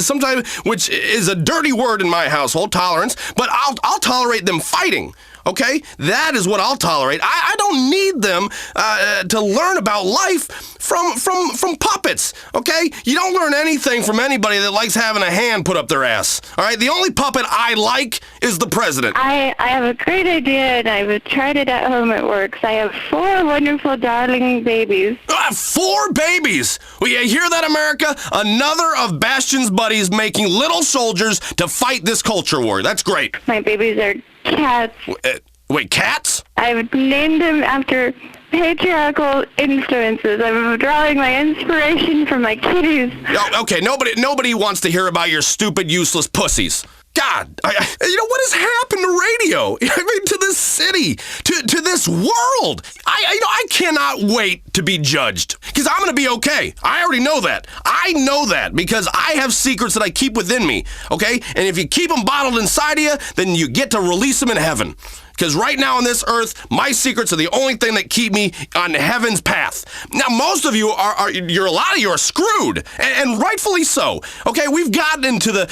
sometimes, which is a dirty word in my household, tolerance, but I'll tolerate them fighting. Okay, that is what I'll tolerate. I don't need them to learn about life from puppets. Okay, you don't learn anything from anybody that likes having a hand put up their ass. All right, the only puppet I like is the president. I have a great idea, and I've tried it at home. It works. I have 4 wonderful, darling babies. 4 babies? Well, you hear that, America? Another of Bastion's buddies making little soldiers to fight this culture war. That's great. My babies are cats. Wait, cats? I've named them after patriarchal influences. I'm drawing my inspiration from my kitties. Okay, nobody wants to hear about your stupid, useless pussies. God, what has happened to radio? I mean, to this city, to this world. I cannot wait to be judged, because I'm going to be okay. I already know that. I know that because I have secrets that I keep within me, okay? And if you keep them bottled inside of you, then you get to release them in heaven. Because right now on this earth, my secrets are the only thing that keep me on heaven's path. Now, most of you a lot of you are screwed, and rightfully so. Okay, we've gotten into the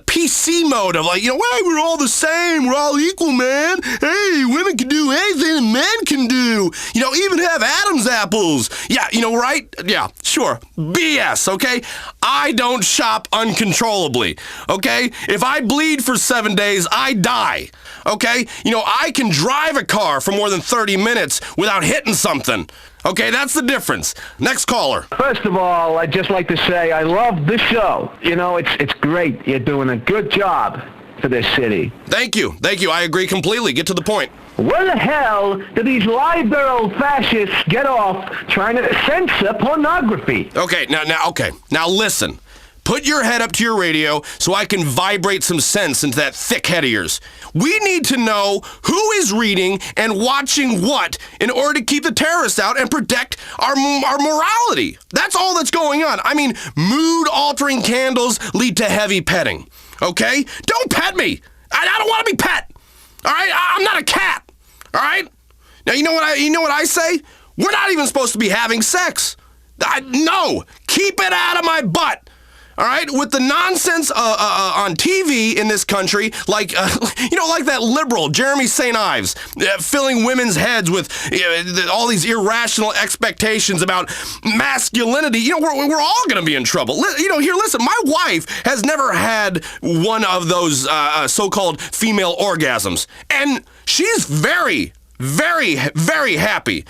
PC mode of hey, we're all the same, we're all equal, man. Hey, women can do anything and men can do. Even have Adam's apples. Yeah, right? Yeah, sure. BS, okay? I don't shop uncontrollably, okay? If I bleed for 7 days, I die, okay? I can drive a car for more than 30 minutes without hitting something. Okay, that's the difference. Next caller. First of all, I'd just like to say I love the show. It's great. You're doing a good job for this city. Thank you. I agree completely. Get to the point. Where the hell do these liberal fascists get off trying to censor pornography? Okay, now listen. Put your head up to your radio so I can vibrate some sense into that thick head of yours. We need to know who is reading and watching what in order to keep the terrorists out and protect our morality. That's all that's going on. I mean, mood-altering candles lead to heavy petting. Okay? Don't pet me. I don't want to be pet. All right? I'm not a cat. All right? Now, you know what I say? We're not even supposed to be having sex. No. Keep it out of my butt. All right, with the nonsense on TV in this country, like that liberal Jeremy St. Ives, filling women's heads with all these irrational expectations about masculinity. We're all going to be in trouble. Here, listen. My wife has never had one of those so-called female orgasms, and she's very, very, very happy.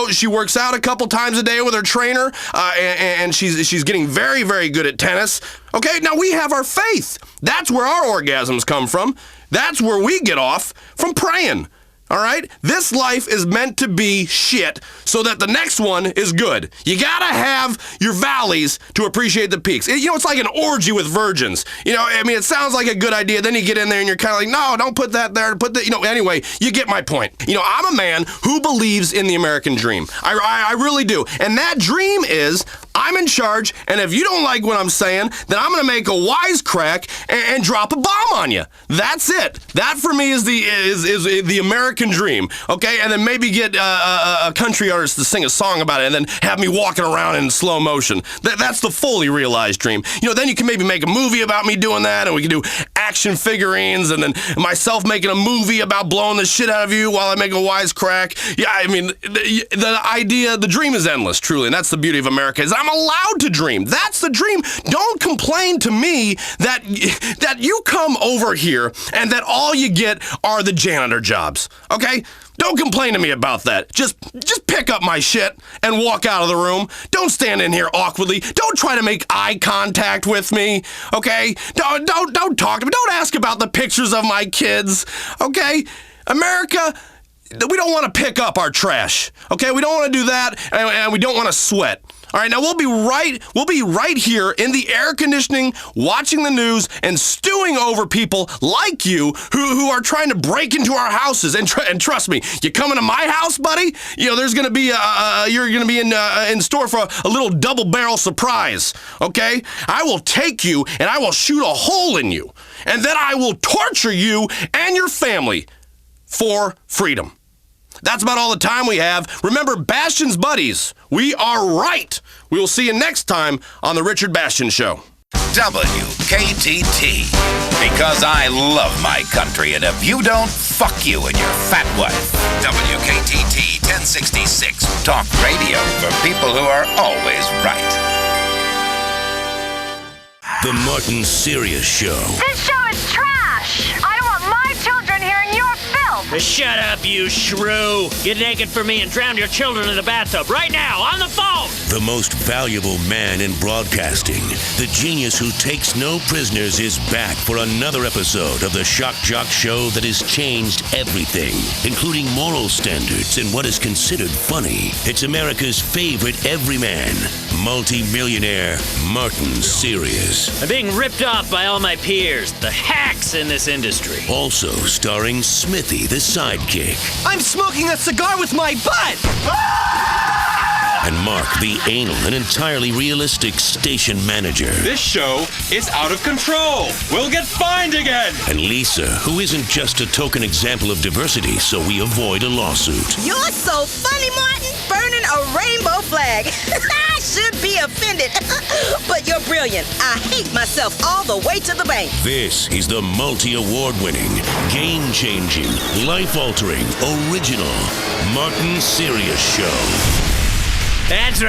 She works out a couple times a day with her trainer, and she's getting very, very good at tennis. Okay, now we have our faith. That's where our orgasms come from. That's where we get off from praying. All right? This life is meant to be shit so that the next one is good. You gotta have your valleys to appreciate the peaks. It's like an orgy with virgins. It sounds like a good idea. Then you get in there and you're kind of like, no, don't put that there. Put that, anyway, you get my point. I'm a man who believes in the American dream. I really do. And that dream is I'm in charge, and if you don't like what I'm saying, then I'm gonna make a wisecrack and drop a bomb on you. That's it. That for me is the American dream, okay? And then maybe get a country artist to sing a song about it and then have me walking around in slow motion. That's the fully realized dream. Then you can maybe make a movie about me doing that, and we can do action figurines, and then myself making a movie about blowing the shit out of you while I make a wisecrack. Yeah, I mean, the dream is endless, truly, and that's the beauty of America, is I'm allowed to dream. That's the dream. Don't complain to me that you come over here and that all you get are the janitor jobs, okay? Don't complain to me about that. Just pick up my shit and walk out of the room. Don't stand in here awkwardly. Don't try to make eye contact with me, okay? Don't talk to me. Don't ask about the pictures of my kids, okay? America, we don't want to pick up our trash, okay? We don't want to do that, and we don't want to sweat. All right, now we'll be right here in the air conditioning, watching the news, and stewing over people like you who are trying to break into our houses. And trust me, you coming to my house, buddy? There's gonna be you're gonna be in store for a little double barrel surprise. Okay? I will take you and I will shoot a hole in you, and then I will torture you and your family for freedom. That's about all the time we have. Remember, Bastion's buddies, we are right. We will see you next time on The Richard Bastion Show. WKTT. Because I love my country, and if you don't, fuck you and your fat wife. WKTT 1066. Talk radio for people who are always right. The Martin Serious Show. This show is trash. I don't want my children hearing your filth. Shut up, you shrew. Get naked for me and drown your children in the bathtub right now, on the phone. The most valuable man in broadcasting, the genius who takes no prisoners, is back for another episode of the Shock Jock Show that has changed everything, including moral standards and what is considered funny. It's America's favorite everyman, multi-millionaire Martin Serious. I'm being ripped off by all my peers, the hacks in this industry. Also starring Smithy, the sidekick. I'm smoking a cigar with my butt! And Mark, the anal and entirely realistic station manager. This show is out of control. We'll get fined again. And Lisa, who isn't just a token example of diversity, so we avoid a lawsuit. You're so funny, Martin, burning a rainbow flag. I should be offended, but you're brilliant. I hate myself all the way to the bank. This is the multi-award-winning, game-changing, life-altering, original Martin Serious Show. That's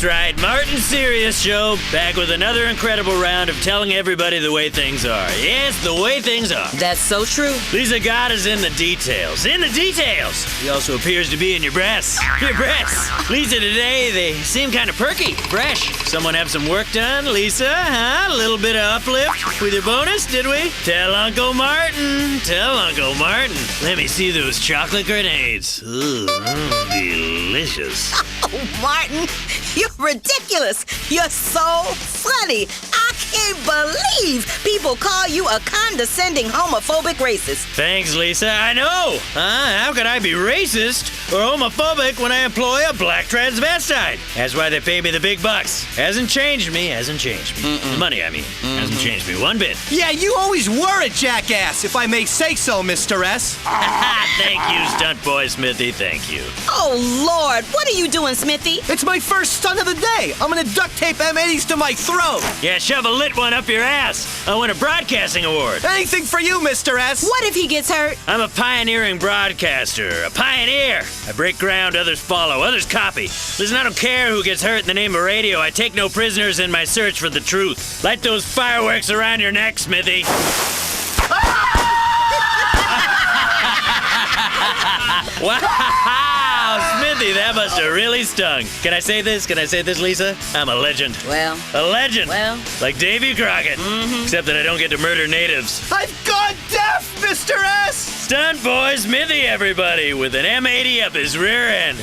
right. Martin Serious Show, back with another incredible round of telling everybody the way things are. Yes, the way things are. That's so true. Lisa God is in the details. In the details! He also appears to be in your breasts. Your breasts! Lisa, today, they seem kind of perky, fresh. Someone have some work done, Lisa? Huh? A little bit of uplift with your bonus, did we? Tell Uncle Martin. Let me see those chocolate grenades. Ooh, delicious. Oh, Martin, you're ridiculous. You're so funny. I can't believe people call you a condescending homophobic racist. Thanks, Lisa. I know. How could I be racist or homophobic when I employ a black transvestite? That's why they pay me the big bucks. Hasn't changed me. The money, I mean. Hasn't changed me one bit. Yeah, you always were a jackass, if I may say so, Mr. S. Thank you, stunt boy Smithy. Thank you. Oh, Lord. What are you doing, Smithy? It's my first stunt of the day. I'm gonna duct tape M80s to my throat. Yeah, shove a lit one up your ass. I win a broadcasting award. Anything for you, Mr. S. What if he gets hurt? I'm a pioneering broadcaster. A pioneer. I break ground, others follow, others copy. Listen, I don't care who gets hurt in the name of radio. I take no prisoners in my search for the truth. Light those fireworks around your neck, Smithy. Wow, Smithy, that must have really stung. Can I say this, Lisa? I'm a legend. Well. A legend. Well. Like Davy Crockett. Mm-hmm. Except that I don't get to murder natives. I've gone deaf, Mr. Mr. S! Stunt boy Smithy, everybody, with an M80 up his rear end.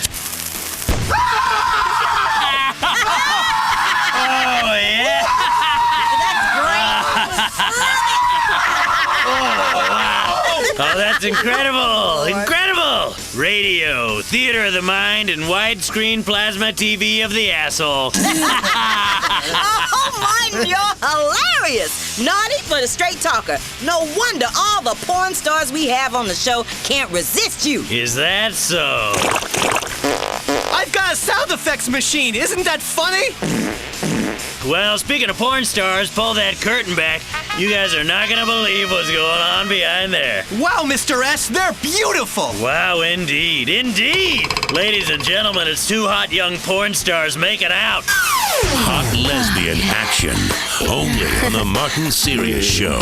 Oh, yeah. Oh, that's incredible! Incredible! Radio, theater of the mind, and widescreen plasma TV of the asshole. Oh, Martin, you're hilarious! Naughty but a straight talker. No wonder all the porn stars we have on the show can't resist you. Is that so? I've got a sound effects machine. Isn't that funny? Well, speaking of porn stars, pull that curtain back. You guys are not gonna believe what's going on behind there. Wow, Mr. S, they're beautiful. Wow, indeed, indeed. Ladies and gentlemen, it's two hot young porn stars making out. Hot lesbian action, only on the Martin Serious Show.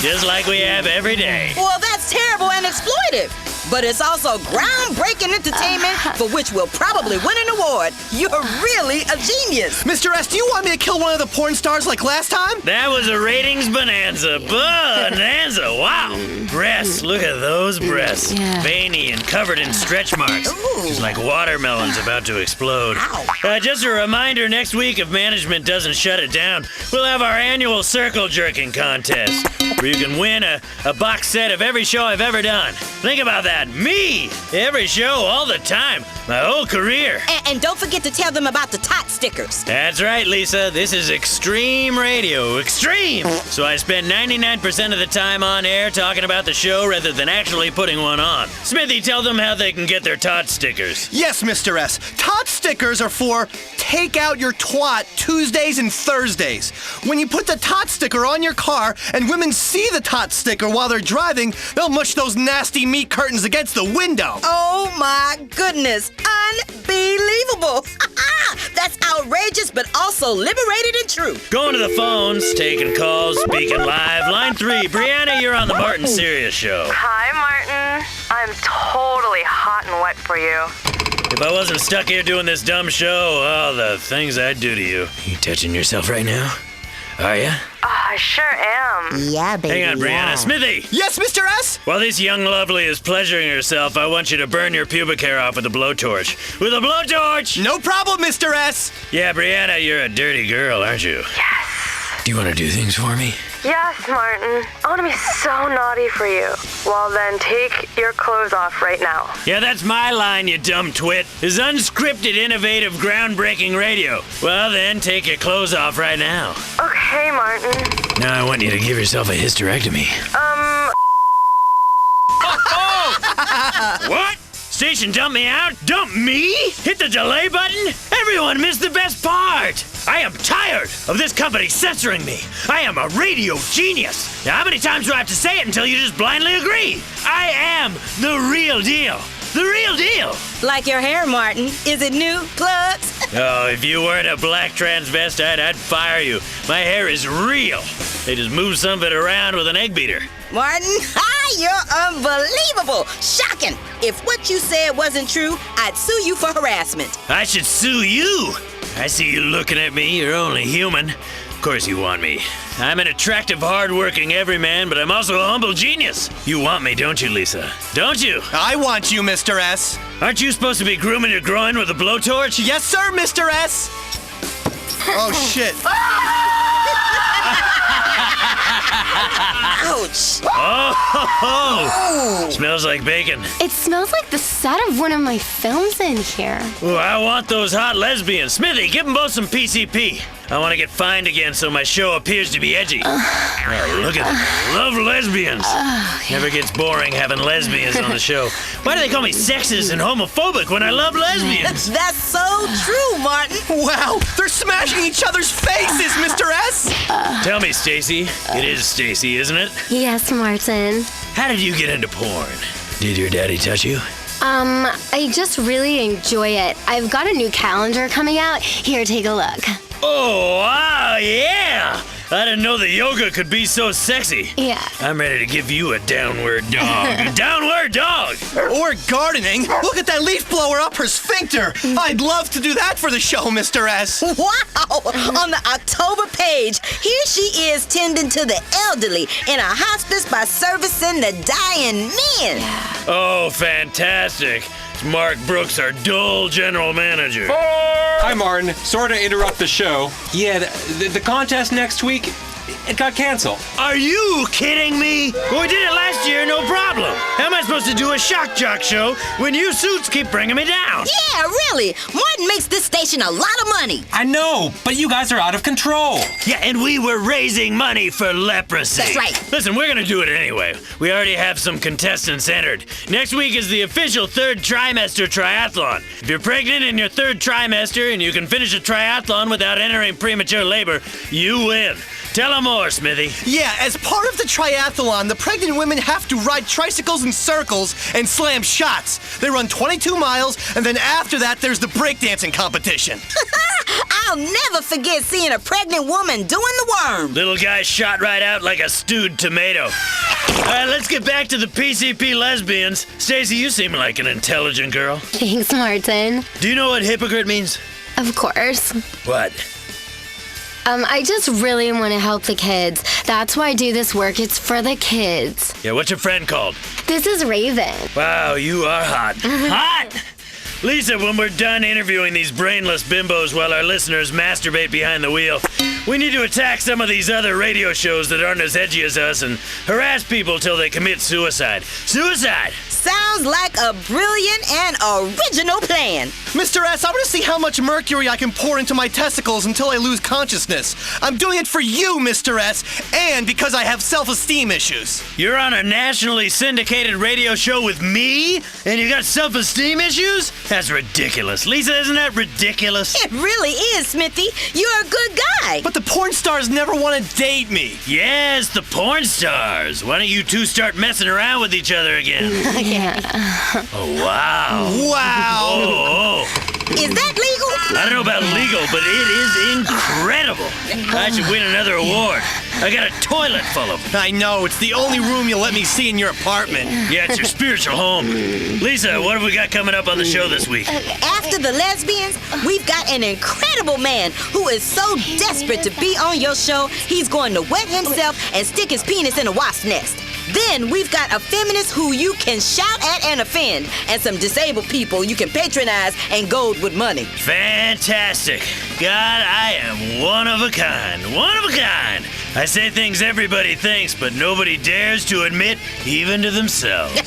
Just like we have every day. Well, that's terrible and exploitive. But it's also groundbreaking entertainment for which we'll probably win an award. You're really a genius. Mr. S, do you want me to kill one of the porn stars like last time? That was a ratings bonanza. Bonanza, wow. Breasts, look at those breasts. Veiny and covered in stretch marks. Just like watermelons about to explode. Just a reminder, next week, if management doesn't shut it down, we'll have our annual circle jerking contest, where you can win a box set of every show I've ever done. Think about that. Me! Every show, all the time. My whole career. And don't forget to tell them about the tot stickers. That's right, Lisa. This is extreme radio. Extreme! So I spend 99% of the time on air talking about the show rather than actually putting one on. Smithy, tell them how they can get their tot stickers. Yes, Mr. S. Tot stickers are for Take Out Your Twat Tuesdays and Thursdays. When you put the tot sticker on your car and women see the tot sticker while they're driving, they'll mush those nasty meat curtains against the window. Oh my goodness. Unbelievable. That's outrageous but also liberated and true. Going to the phones, taking calls, speaking live. Line 3, Brianna, you're on the Martin Serious Show. Hi, Martin. I'm totally hot and wet for you. If I wasn't stuck here doing this dumb show, oh, the things I'd do to you. You touching yourself right now? Are ya? I sure am. Yeah, baby. Hang on, Brianna. Smithy! Yes, Mr. S? While this young lovely is pleasuring herself, I want you to burn your pubic hair off with a blowtorch. With a blowtorch! No problem, Mr. S. Yeah, Brianna, you're a dirty girl, aren't you? Yes. Do you want to do things for me? Yes, Martin. I want to be so naughty for you. Well, then take your clothes off right now. Yeah, that's my line, you dumb twit. Is unscripted, innovative, groundbreaking radio. Well, then take your clothes off right now. Okay, Martin. Now I want you to give yourself a hysterectomy. What? Station dump me out? Dump me? Hit the delay button? Everyone missed the best part. I am tired of this company censoring me. I am a radio genius. Now, how many times do I have to say it until you just blindly agree? I am the real deal. The real deal. Like your hair, Martin. Is it new? Plugs? Oh, if you weren't a black transvestite, I'd fire you. My hair is real. They just move some of it around with an egg beater. Martin, you're unbelievable. Shocking. If what you said wasn't true, I'd sue you for harassment. I should sue you. I see you looking at me. You're only human. Of course you want me. I'm an attractive, hard-working everyman, but I'm also a humble genius. You want me, don't you, Lisa? Don't you? I want you, Mr. S. Aren't you supposed to be grooming your groin with a blowtorch? Yes, sir, Mr. S. Oh, shit. Ouch. Oh, smells like bacon. It smells like the set of one of my films in here. Ooh, I want those hot lesbians. Smithy, give them both some PCP. I want to get fined again so my show appears to be edgy. Oh, look at them. Love lesbians. Never gets boring having lesbians on the show. Why do they call me sexist and homophobic when I love lesbians? That's so true, Martin. Wow, they're smashing each other's faces, Mr. S. Tell me, Stacy. It is Stacy, isn't it? Yes, Martin. How did you get into porn? Did your daddy touch you? I just really enjoy it. I've got a new calendar coming out. Here, take a look. Oh, wow, yeah! I didn't know that yoga could be so sexy. Yeah. I'm ready to give you a downward dog. A downward dog! Or gardening. Look at that leaf blower up her sphincter. I'd love to do that for the show, Mr. S. Wow! On the October page, here she is tending to the elderly in a hospice by servicing the dying men. Oh, fantastic. It's Mark Brooks, our dull general manager. Hi, Martin. Sorry to interrupt the show. Yeah, the contest next week, it got canceled. Are you kidding me? Well, we did it last year, no problem. How am I supposed to do a shock jock show when you suits keep bringing me down? Yeah, really. Martin makes this station a lot of money. I know, but you guys are out of control. Yeah, and we were raising money for leprosy. That's right. Listen, we're gonna do it anyway. We already have some contestants entered. Next week is the official third trimester triathlon. If you're pregnant in your third trimester and you can finish a triathlon without entering premature labor, you win. Tell them more, Smithy. Yeah, as part of the triathlon, the pregnant women have to ride tricycles in circles and slam shots. They run 22 miles, and then after that, there's the breakdancing competition. I'll never forget seeing a pregnant woman doing the worm. Little guy shot right out like a stewed tomato. All right, let's get back to the PCP lesbians. Stacey, you seem like an intelligent girl. Thanks, Martin. Do you know what hypocrite means? Of course. What? I just really want to help the kids. That's why I do this work. It's for the kids. Yeah, what's your friend called? This is Raven. Wow, you are hot. Hot! Lisa, when we're done interviewing these brainless bimbos while our listeners masturbate behind the wheel, we need to attack some of these other radio shows that aren't as edgy as us and harass people till they commit suicide. Suicide! Sounds like a brilliant and original plan. Mr. S, I want to see how much mercury I can pour into my testicles until I lose consciousness. I'm doing it for you, Mr. S, and because I have self-esteem issues. You're on a nationally syndicated radio show with me, and you got self-esteem issues? That's ridiculous. Lisa, isn't that ridiculous? It really is, Smithy. You're a good guy. But the porn stars never want to date me. Yes, the porn stars. Why don't you two start messing around with each other again? Yeah. Oh, wow. Wow. Oh. Is that legal? I don't know about legal, but it is incredible. I should win another award. I got a toilet full of them. I know. It's the only room you'll let me see in your apartment. Yeah, it's your spiritual home. Lisa, what have we got coming up on the show this week? After the lesbians, we've got an incredible man who is so desperate to be on your show, he's going to wet himself and stick his penis in a wasp nest. Then we've got a feminist who you can shout at and offend, and some disabled people you can patronize and goad with money. Fantastic. God, I am one of a kind. One of a kind. I say things everybody thinks, but nobody dares to admit, even to themselves.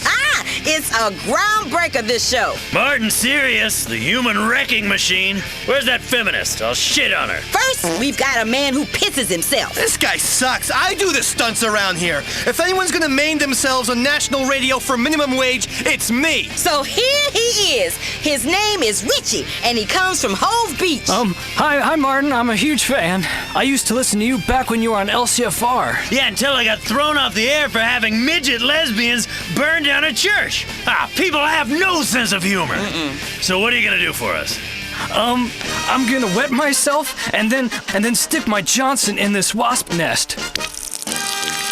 It's a groundbreaker, this show. Martin Sirius, the human wrecking machine. Where's that feminist? I'll shit on her. First, we've got a man who pisses himself. This guy sucks. I do the stunts around here. If anyone's gonna maim themselves on national radio for minimum wage, it's me. So here he is. His name is Richie, and he comes from Hove Beach. Hi, Martin. I'm a huge fan. I used to listen to you back when you were on LCFR. Yeah, until I got thrown off the air for having midget lesbians burn down a church. People have no sense of humor. So what are you gonna do for us? I'm gonna wet myself and then stick my Johnson in this wasp nest.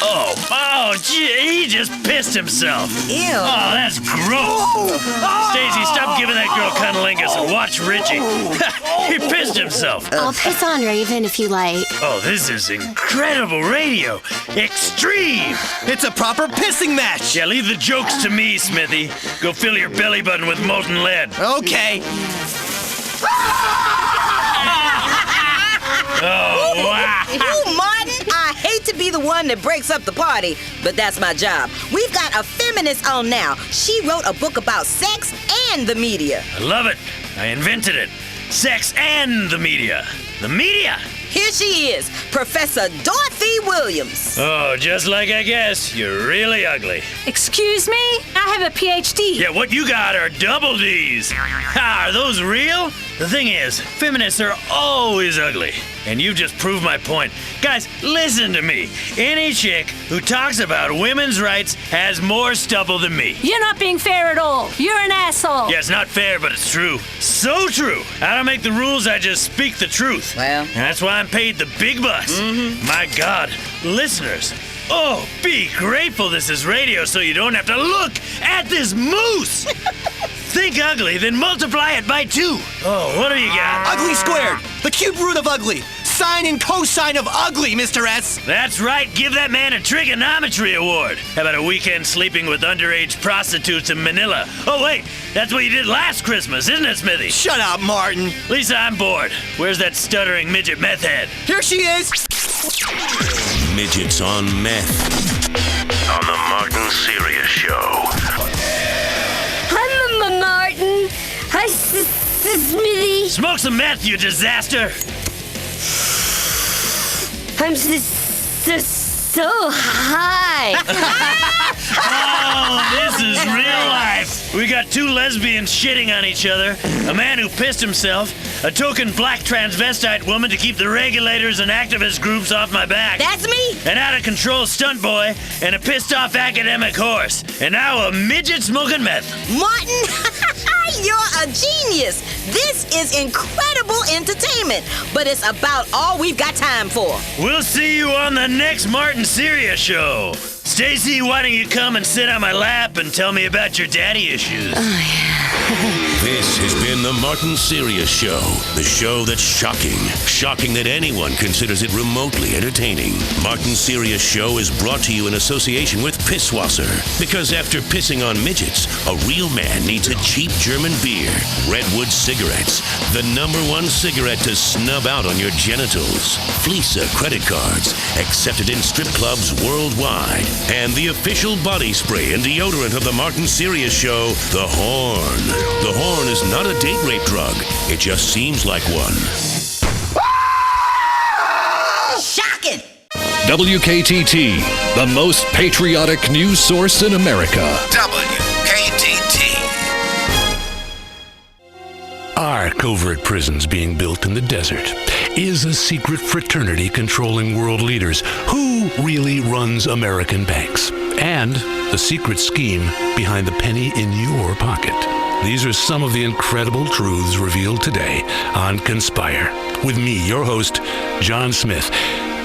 Oh, gee, he just pissed himself. Ew. Oh, that's gross. Stacey, stop giving that girl cunnilingus and watch Richie. He pissed himself. I'll piss on Raven if you like. Oh, this is incredible radio. Extreme. It's a proper pissing match. Yeah, leave the jokes to me, Smithy. Go fill your belly button with molten lead. Okay. Oh, wow. Ooh, Martin, I hate to be the one that breaks up the party, but that's my job. We've got a feminist on now. She wrote a book about sex and the media. I love it. I invented it. Sex and the media. The media. Here she is, Professor Dorothy Williams. Oh, just like I guessed, you're really ugly. Excuse me? I have a PhD. Yeah, what you got are double Ds. Are those real? The thing is, feminists are always ugly. And you just proved my point. Guys, listen to me. Any chick who talks about women's rights has more stubble than me. You're not being fair at all. You're an asshole. Yeah, it's not fair, but it's true. So true. I don't make the rules, I just speak the truth. Well, and that's why I'm I'm paid the big bucks. My God, listeners, oh, be grateful this is radio so you don't have to look at this moose. Think ugly, then multiply it by 2. Oh, what do you got? Ugly squared. The cube root of ugly. Sine and cosine of ugly, Mr. S. That's right. Give that man a trigonometry award. How about a weekend sleeping with underage prostitutes in Manila? Oh, wait. That's what you did last Christmas, isn't it, Smithy? Shut up, Martin. Lisa, I'm bored. Where's that stuttering midget meth head? Here she is. Midgets on meth. On the Martin Sirius Show. Hi, Martin. Hi, Smithy. Smoke some meth, you disaster. I'm so high. Oh, this is real life. We got 2 lesbians shitting on each other, a man who pissed himself, a token black transvestite woman to keep the regulators and activist groups off my back. That's me. An out-of-control stunt boy, and a pissed-off academic horse. And now a midget smoking meth. Martin, you're a genius. This is incredible entertainment, but it's about all we've got time for. We'll see you on the next Martin Sirius Show. Stacy, why don't you come and sit on my lap and tell me about your daddy issues? This has been the Martin Sirius Show, the show that's shocking. Shocking that anyone considers it remotely entertaining. Martin Sirius Show is brought to you in association with Pisswasser. Because after pissing on midgets, a real man needs a cheap German beer. Redwood cigarettes, the #1 cigarette to snub out on your genitals. Fleesa credit cards, accepted in strip clubs worldwide. And the official body spray and deodorant of the Martin Sirius Show, the Horn. The Horn is not a date rape drug. It just seems like one. Shocking! WKTT, the most patriotic news source in America. WKTT. Are covert prisons being built in the desert? Is a secret fraternity controlling world leaders? Who really runs American banks? And the secret scheme behind the penny in your pocket. These are some of the incredible truths revealed today on Conspire. With me, your host, John Smith,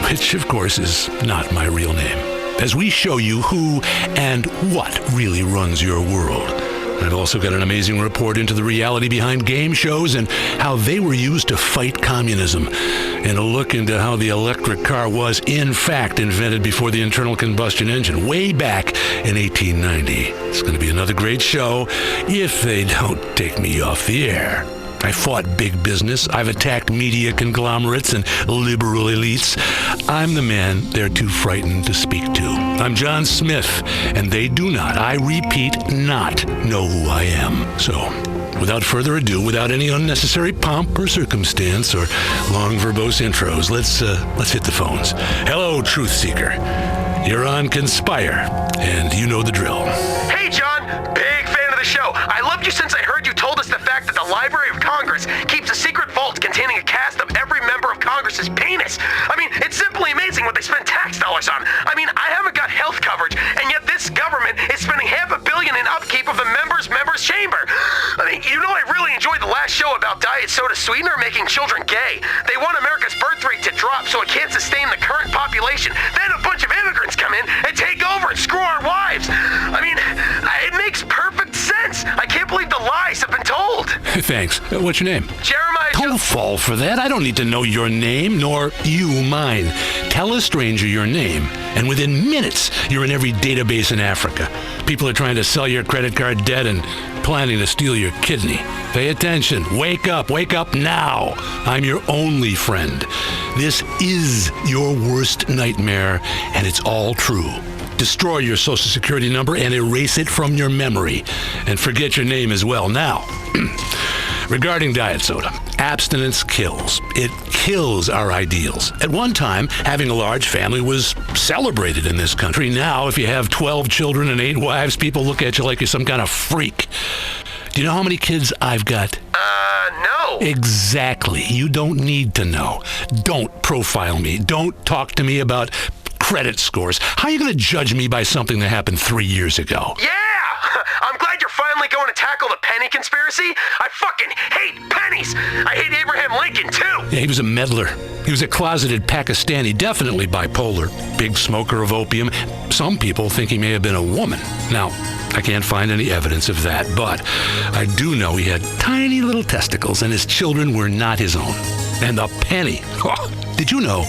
which of course is not my real name. As we show you who and what really runs your world. I've also got an amazing report into the reality behind game shows and how they were used to fight communism. And a look into how the electric car was, in fact, invented before the internal combustion engine, way back in 1890. It's going to be another great show if they don't take me off the air. I fought big business. I've attacked media conglomerates and liberal elites. I'm the man they're too frightened to speak to. I'm John Smith, and they do not, I repeat, not know who I am. So, without further ado, without any unnecessary pomp or circumstance or long verbose intros, let's hit the phones. Hello, Truth Seeker. You're on Conspire, and you know the drill. Hey, John. Big fan of the show. I loved you since I heard you told us the fact that the Library of Congress keeps a secret vault containing a cast of every member of Congress's penis. I mean, it's simply amazing what they spend tax dollars on. I mean, I haven't got health coverage, and yet this government is spending $500 million in upkeep of the members' chamber. I mean, you know, I really enjoyed the last show about diet soda sweetener making children gay. They want America's birth rate to drop so it can't sustain the current population. Then a bunch of immigrants come in and take over and screw our wives. I mean, it makes perfect sense. I can't believe the lies have been told. Thanks. What's your name? Jeremiah. Don't fall for that. I don't need to know your name, nor you mine. Tell a stranger your name, and within minutes, you're in every database in Africa. People are trying to sell your credit card debt and planning to steal your kidney. Pay attention. Wake up now. I'm your only friend. This is your worst nightmare, and it's all true. Destroy your social security number and erase it from your memory. And forget your name as well. Now, regarding diet soda, abstinence kills. It kills our ideals. At one time, having a large family was celebrated in this country. Now, if you have 12 children and 8 wives, people look at you like you're some kind of freak. Do you know how many kids I've got? No. Exactly. You don't need to know. Don't profile me. Don't talk to me about credit scores. How are you going to judge me by something that happened 3 years ago? Yeah! I'm glad you're finally going to tackle the penny conspiracy. I fucking hate pennies. I hate Abraham Lincoln, too. Yeah, he was a meddler. He was a closeted Pakistani, definitely bipolar, big smoker of opium. Some people think he may have been a woman. Now, I can't find any evidence of that, but I do know he had tiny little testicles and his children were not his own. And the penny. Oh, did you know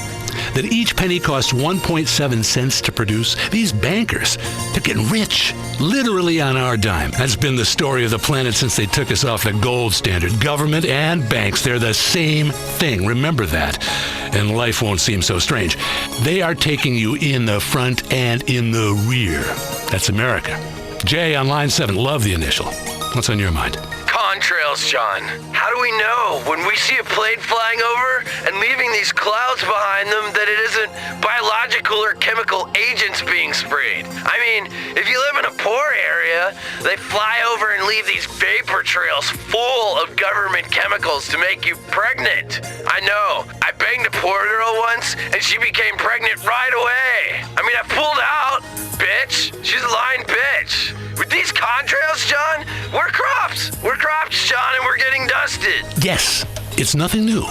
that each penny costs 1.7 cents to produce? These bankers, they're getting rich, literally on our dime. That's been the story of the planet since they took us off the gold standard. Government and banks, they're the same thing. Remember that, and life won't seem so strange. They are taking you in the front and in the rear. That's America. Jay on line 7, love the initial. What's on your mind? Contrails, John. How do we know when we see a plane flying over and leaving these clouds behind them that it isn't biological or chemical agents being sprayed? I mean, if you live in a poor area, they fly over and leave these vapor trails full of government chemicals to make you pregnant. I know. I banged a poor girl once and she became pregnant right away. I mean, I pulled out, bitch. She's a lying bitch. With these contrails, John, we're crops. We're crops, John, and we're getting dusted. Yes, it's nothing new.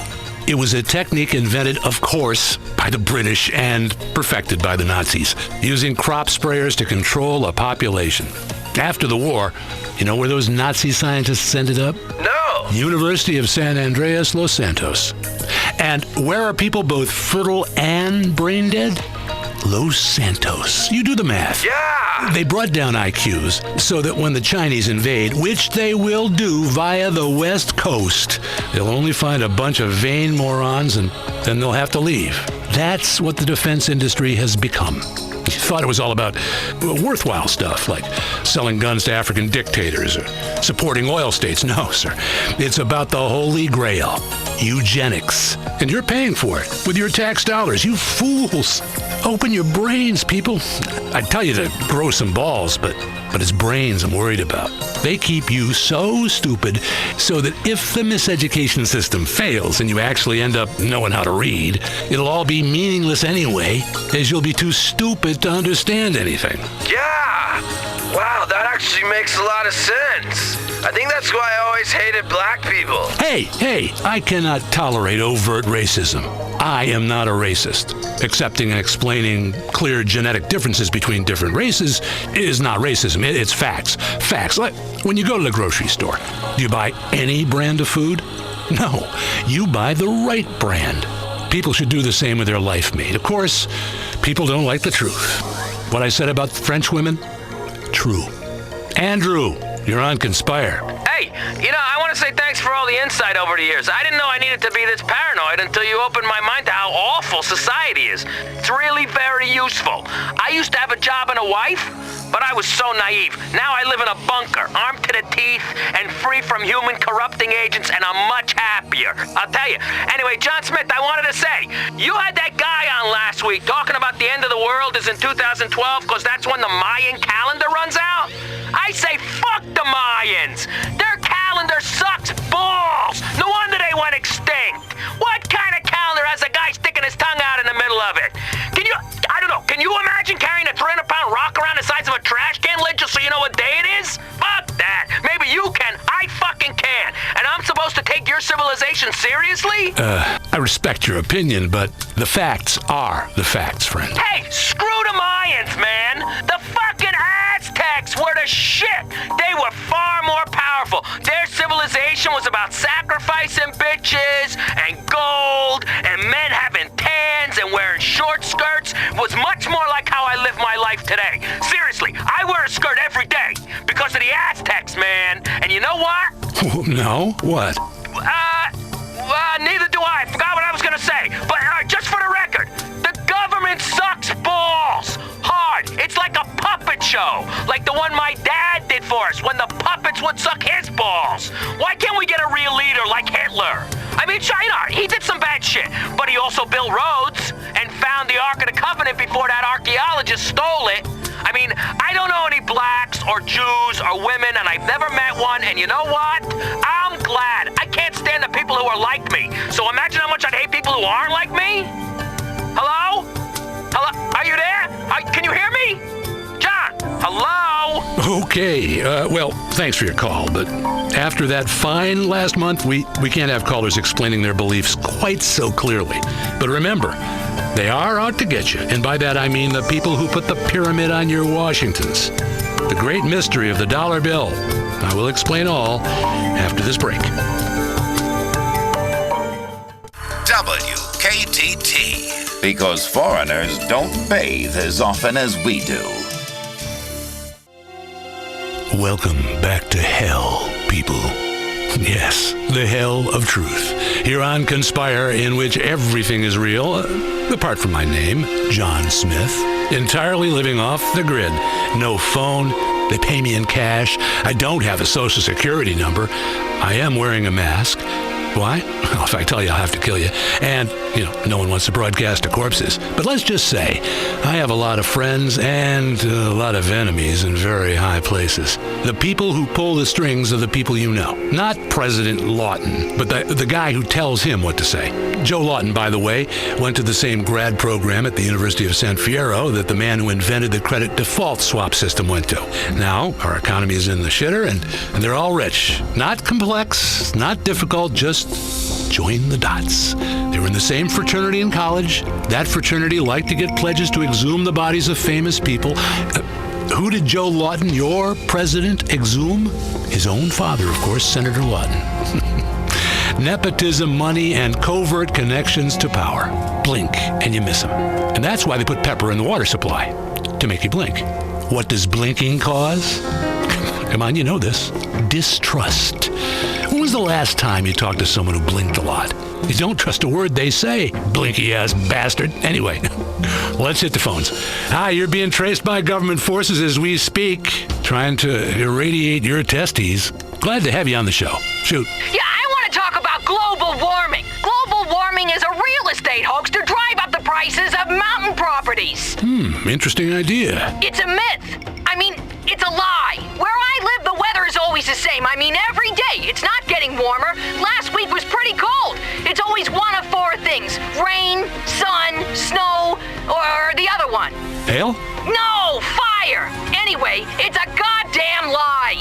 It was a technique invented, of course, by the British and perfected by the Nazis, using crop sprayers to control a population. After the war, you know where those Nazi scientists ended up? No. University of San Andreas, Los Santos. And where are people both fertile and brain dead? Los Santos. You do the math. Yeah! They brought down IQs so that when the Chinese invade, which they will do via the West Coast, they'll only find a bunch of vain morons and then they'll have to leave. That's what the defense industry has become. You thought it was all about worthwhile stuff, like selling guns to African dictators or supporting oil states. No, sir. It's about the holy grail, eugenics. And you're paying for it with your tax dollars, you fools. Open your brains, people. I'd tell you to grow some balls, but it's brains I'm worried about. They keep you so stupid so that if the miseducation system fails and you actually end up knowing how to read, it'll all be meaningless anyway, as you'll be too stupid to understand anything. Yeah! Wow, that actually makes a lot of sense. I think that's why I always hated black people. Hey, I cannot tolerate overt racism. I am not a racist. Accepting and explaining clear genetic differences between different races is not racism. It's facts. Facts. Like when you go to the grocery store, do you buy any brand of food? No, you buy the right brand. People should do the same with their life mate. Of course, people don't like the truth. What I said about French women? True. Andrew, you're on Conspire. Hey, I want to say thanks for all the insight over the years. I didn't know I needed to be this paranoid until you opened my mind to how awful society is. It's really very useful. I used to have a job and a wife, but I was so naive. Now I live in a bunker, armed to the teeth and free from human corrupting agents, and I'm much happier. I'll tell you. Anyway, John Smith, I wanted to say, you had that guy on last week talking about the end of the world is in 2012 because that's when the Mayan calendar runs out. I say fuck the Mayans. Their calendar sucks balls. No wonder they went extinct. What kind of calendar has a guy sticking his tongue out in the middle of it? Can you imagine carrying a 300-pound rock around the size of a trash can lid just so you know what day it is? Fuck that. Maybe you can. I fucking can. And I'm supposed to take your civilization seriously? I respect your opinion, but the facts are the facts, friend. Hey, screw the Mayans, man. The fucking Aztecs were the shit. They were far more powerful. Their civilization was about sacrificing bitches and gold and men having tans and wearing short skirts. It was much more like how I live my life today. Seriously, I wear a skirt every day because of the Aztecs, man. And you know what? No? What? Neither do I. I forgot what I was going to say. But just for the record, the government sucks balls hard. It's like a puppet show, like the one my dad did for us when the puppets would suck his balls. Why can't we get a real leader like Hitler? I mean, China, he did some bad shit, but he also built roads and found the Ark of the Covenant before that archaeologist stole it. I mean, I don't know any blacks or Jews or women, and I've never met one, and you know what? I'm glad. I can't stand the people who are like me. So imagine how much I'd hate people who aren't like me. Hello? Hello? Are you there? Can you hear me? John? Hello? Okay, well, thanks for your call, but after that fine last month, we can't have callers explaining their beliefs quite so clearly. But remember, they are out to get you, and by that I mean the people who put the pyramid on your Washingtons. The great mystery of the dollar bill. I will explain all after this break. WKTT, because foreigners don't bathe as often as we do. Welcome back to hell, people. Yes, the hell of truth. Here on Conspire, in which everything is real, apart from my name, John Smith. Entirely living off the grid. No phone. They pay me in cash. I don't have a social security number. I am wearing a mask. Why? Well, if I tell you, I'll have to kill you. And, no one wants to broadcast to corpses. But let's just say, I have a lot of friends and a lot of enemies in very high places. The people who pull the strings are the people you know. Not President Lawton, but the guy who tells him what to say. Joe Lawton, by the way, went to the same grad program at the University of San Fierro that the man who invented the credit default swap system went to. Now, our economy is in the shitter, and they're all rich. Not complex, not difficult, just join the dots. They were in the same fraternity in college. That fraternity liked to get pledges to exhume the bodies of famous people. Who did Joe Lawton, your president, exhume? His own father, of course, Senator Lawton. Nepotism, money, and covert connections to power. Blink, and you miss them. And that's why they put pepper in the water supply, to make you blink. What does blinking cause? Come on, you know this. Distrust. When was the last time you talked to someone who blinked a lot? You don't trust a word they say, blinky-ass bastard. Anyway, let's hit the phones. Hi, you're being traced by government forces as we speak, trying to irradiate your testes. Glad to have you on the show. Shoot. Yeah, I want to talk about global warming. Global warming is a real estate hoax to drive up the prices of mountain properties. Interesting idea. It's a myth. I mean, it's a lie. Where I live, the weather is always the same. I mean, every day. It's not getting warmer. Last week was pretty cold. It's always one of four things. Rain, sun, snow, or the other one. Hail? No, fire. Anyway, it's a goddamn lie.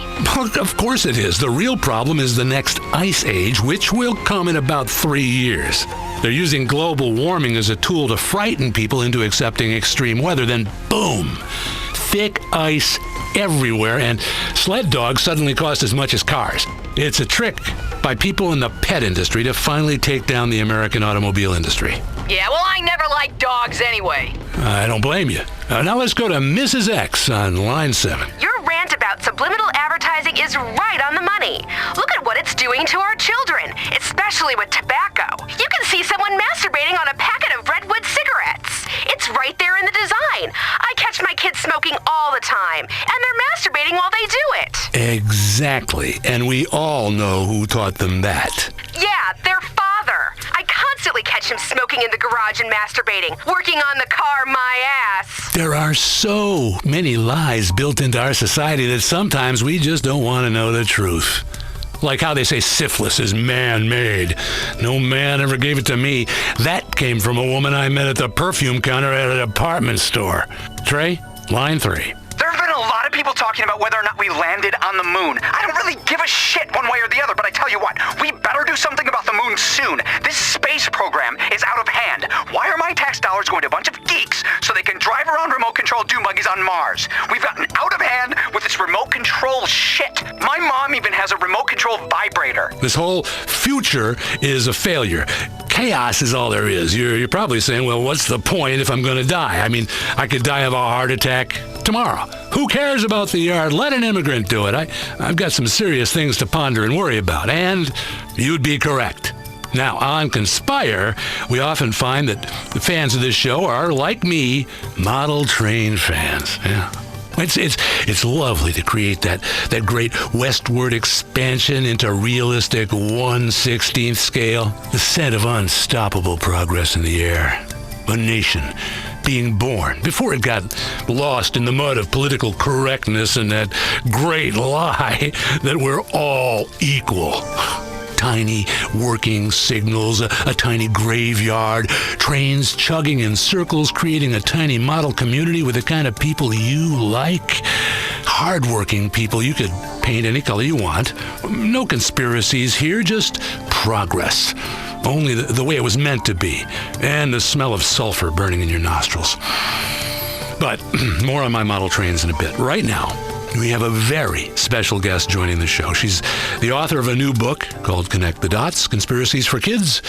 Of course it is. The real problem is the next ice age, which will come in about 3 years. They're using global warming as a tool to frighten people into accepting extreme weather. Then, boom, thick ice everywhere, and sled dogs suddenly cost as much as cars. It's a trick by people in the pet industry to finally take down the American automobile industry. Yeah, well, I never liked dogs anyway. I don't blame you. Now let's go to Mrs. X on line 7. Your rant about subliminal advertising is right on the money. Look at what it's doing to our children, especially with tobacco. You can see someone masturbating on a packet of Redwood cigarettes. It's right there in the design. I catch my kids smoking all the time, and they're masturbating while they do it. Exactly. And we all know who taught them that. Yeah, their father. I constantly catch him smoking in the garage and masturbating, working on the car my ass. There are so many lies built into our society that sometimes we just don't want to know the truth. Like how they say syphilis is man-made. No man ever gave it to me. That came from a woman I met at the perfume counter at a department store. Trey, line 3. There have been a lot of people talking about whether or not we landed on the moon. I don't really give a shit one way or the other, but I tell you what, we better do something about the moon soon. This space program is out of hand. Why are my tax dollars going to a bunch of geeks so they can drive around remote control dune buggies on Mars? We've gotten out of hand with this remote control shit. My mom even has a remote control vibrator. This whole future is a failure. Chaos is all there is. You're probably saying, well, what's the point if I'm going to die? I mean, I could die of a heart attack tomorrow. Who cares about the yard? Let an immigrant do it. I've got some serious things to ponder and worry about. And you'd be correct. Now, on Conspire, we often find that the fans of this show are, like me, model train fans. Yeah. It's lovely to create that great westward expansion into realistic 1/16th scale. The scent of unstoppable progress in the air. A nation being born before it got lost in the mud of political correctness and that great lie that we're all equal. tiny working signals, a tiny graveyard, trains chugging in circles, creating a tiny model community with the kind of people you like. Hardworking people. You could paint any color you want. No conspiracies here, just progress. Only the way it was meant to be. And the smell of sulfur burning in your nostrils. But more on my model trains in a bit. Right now, we have a very special guest joining the show. She's the author of a new book called Connect the Dots, Conspiracies for Kids.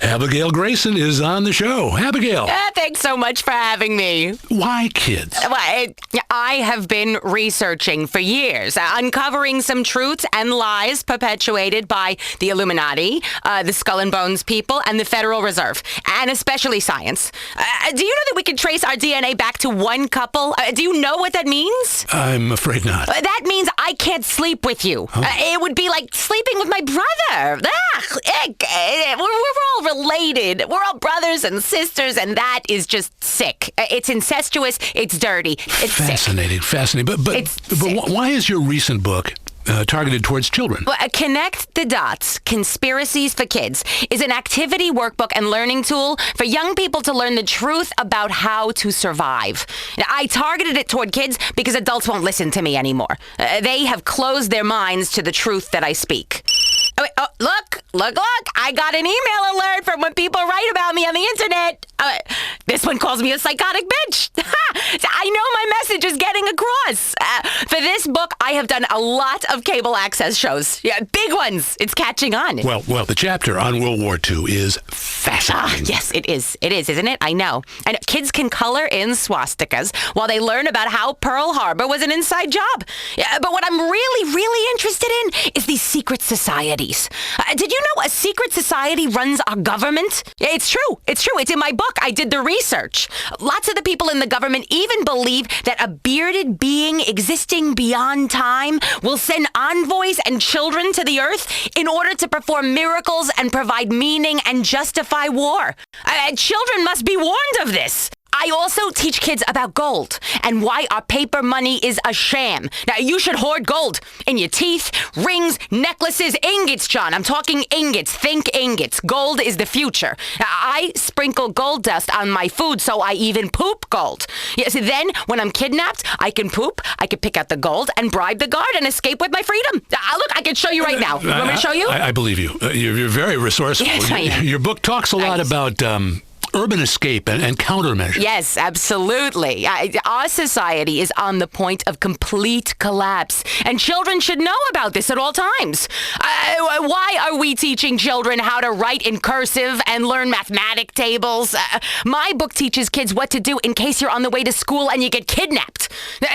Abigail Grayson is on the show. Abigail. Thanks so much for having me. Why kids? Well, I have been researching for years, uncovering some truths and lies perpetuated by the Illuminati, the Skull and Bones people, and the Federal Reserve, and especially science. Do you know that we can trace our DNA back to one couple? Do you know what that means? I'm afraid not. That means I can't sleep with you. It would be like sleeping with my brother. We're all related. We're all brothers and sisters, and that is just sick. It's incestuous. It's dirty. It's fascinating. Sick. Fascinating. But why is your recent book targeted towards children? Well, Connect the Dots, Conspiracies for Kids, is an activity workbook and learning tool for young people to learn the truth about how to survive. Now, I targeted it toward kids because adults won't listen to me anymore. They have closed their minds to the truth that I speak. Look! I got an email alert from when people write about me on the internet. This one calls me a psychotic bitch. I know my message is getting across. For this book, I have done a lot of cable access shows. Yeah, big ones. It's catching on. Well, the chapter on World War II is fascinating. Yes, it is. It is, isn't it? I know. And kids can color in swastikas while they learn about how Pearl Harbor was an inside job. But what I'm really, really interested in is these secret societies. Did you know a secret society runs our government? It's true. It's in my book. I did the research. Lots of the people in the government even believe that a bearded being existing beyond time will send envoys and children to the earth in order to perform miracles and provide meaning and justify war. Children must be warned of this. I also teach kids about gold and why our paper money is a sham. Now, you should hoard gold in your teeth, rings, necklaces, ingots, John. I'm talking ingots. Think ingots. Gold is the future. Now, I sprinkle gold dust on my food, so I even poop gold. So then, when I'm kidnapped, I can poop, I can pick out the gold and bribe the guard and escape with my freedom. Look, I can show you right now. You want me to show you? I believe you. You're very resourceful. Yes, I am. Your book talks a lot about urban escape and countermeasures. Yes, absolutely. Our society is on the point of complete collapse, and children should know about this at all times. Why are we teaching children how to write in cursive and learn mathematic tables? My book teaches kids what to do in case you're on the way to school and you get kidnapped.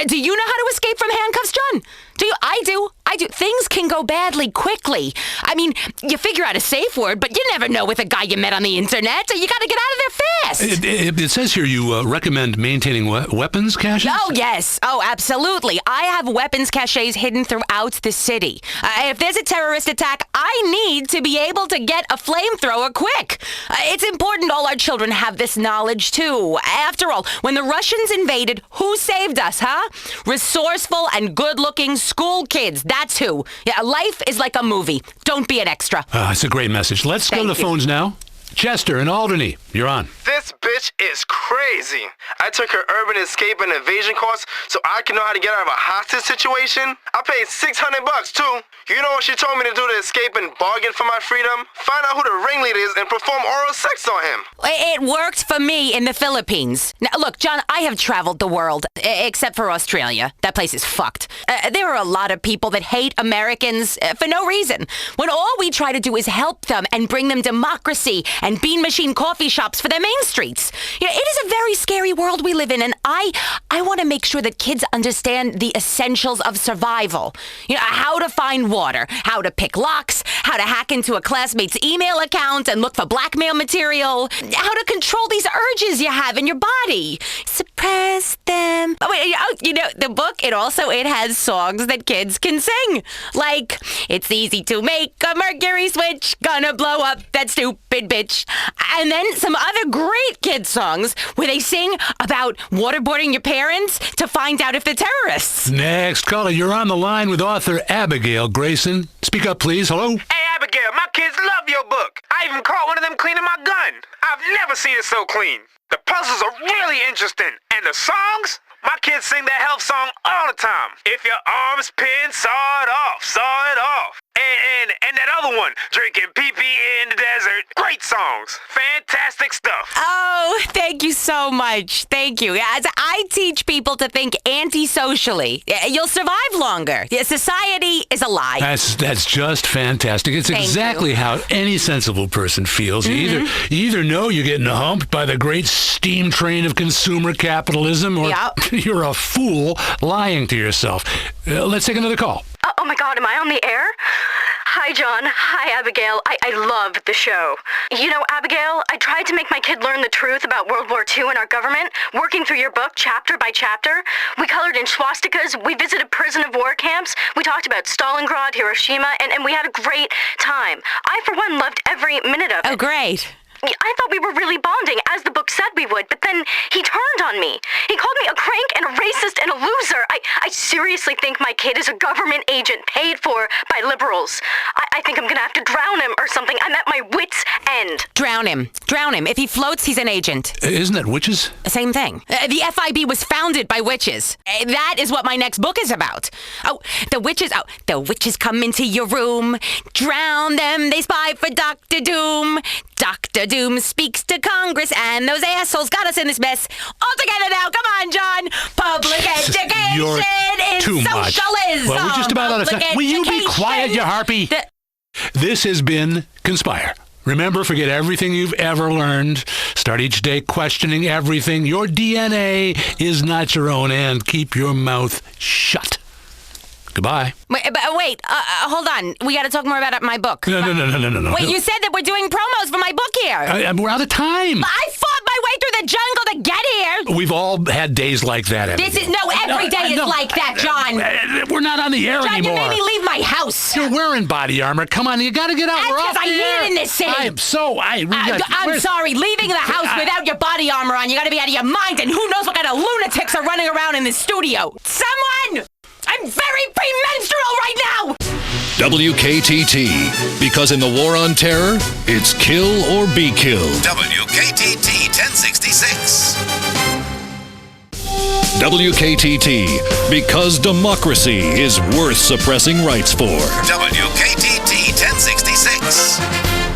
Do you know how to escape from handcuffs, John? Do you? I do. Things can go badly quickly. I mean, you figure out a safe word, but you never know with a guy you met on the internet. You got to get out of there fast. It says here you recommend maintaining weapons caches? Oh, yes. Oh, absolutely. I have weapons caches hidden throughout the city. If there's a terrorist attack, I need to be able to get a flamethrower quick. It's important all our children have this knowledge, too. After all, when the Russians invaded, who saved us, huh? Resourceful and good-looking school kids. That's who. Yeah, life is like a movie. Don't be an extra. It's a great message. Let's go to the phones now. Chester in Albany, you're on. This bitch is crazy. I took her urban escape and evasion course so I can know how to get out of a hostage situation. I paid $600 too. You know what she told me to do to escape and bargain for my freedom? Find out who the ringleader is and perform oral sex on him. It worked for me in the Philippines. Now, look, John, I have traveled the world, except for Australia. That place is fucked. There are a lot of people that hate Americans for no reason, when all we try to do is help them and bring them democracy and bean machine coffee shops for their main streets. You know, it is a very scary world we live in, and I want to make sure that kids understand the essentials of survival. You know, how to find water, how to pick locks, how to hack into a classmate's email account and look for blackmail material, how to control these urges you have in your body. Suppress them. You know, the book, it has songs that kids can sing. Like, it's easy to make a Mercury switch, gonna blow up that stupid bitch. And then some other great kid songs where they sing about waterboarding your parents to find out if they're terrorists. Next caller, you're on the line with author Abigail Grayson. Speak up, please. Hello? Hey, Abigail, my kids love your book. I even caught one of them cleaning my gun. I've never seen it so clean. The puzzles are really interesting. And the songs? My kids sing that health song all the time. If your arm's pinned, saw it off, saw it off. And that other one, drinking pee-pee in the desert. Great songs. Fantastic stuff. Oh, thank you so much. Thank you. As I teach people to think anti-socially, you'll survive longer. Society is a lie. That's just fantastic. It's exactly how any sensible person feels. You either know you're getting humped by the great steam train of consumer capitalism, or you're a fool lying to yourself. Let's take another call. Oh my God, am I on the air? Hi, John. Hi, Abigail. I love the show. You know, Abigail, I tried to make my kid learn the truth about World War II and our government, working through your book chapter by chapter. We colored in swastikas. We visited prison of war camps. We talked about Stalingrad, Hiroshima, and we had a great time. I, for one, loved every minute of it. Oh, great. I thought we were really bonding, as the book said we would, but then he turned on me. He called me a crank and a racist and a loser. I seriously think my kid is a government agent paid for by liberals. I think I'm gonna have to drown him or something. I'm at my wit's end. Drown him. Drown him. If he floats, he's an agent. Isn't that witches? Same thing. The FIB was founded by witches. That is what my next book is about. Oh, the witches come into your room. Drown them. They spy for Dr. Doom. Dr. Doom speaks to Congress, and those assholes got us in this mess. All together now. Come on, John. Public education is too much. socialism. Well, we're just about out of time. Will you be quiet, you harpy? This has been Conspire. Remember, forget everything you've ever learned. Start each day questioning everything. Your DNA is not your own, and keep your mouth shut. Goodbye. Wait, hold on. We got to talk more about my book. No. Wait, you said that we're doing promos for my book here. We're out of time. I fought my way through the jungle to get here. We've all had days like that. Every day is like that, John. We're not on the air John, anymore. you made me leave my house. You're wearing body armor. Come on, you got to get out. We're off I need it in this city. I'm sorry. Leaving the house without your body armor on, you got to be out of your mind. And who knows what kind of lunatics are running around in this studio? Someone! I'm very premenstrual right now! WKTT, because in the war on terror, it's kill or be killed. WKTT 1066. WKTT, because democracy is worth suppressing rights for. WKTT 1066.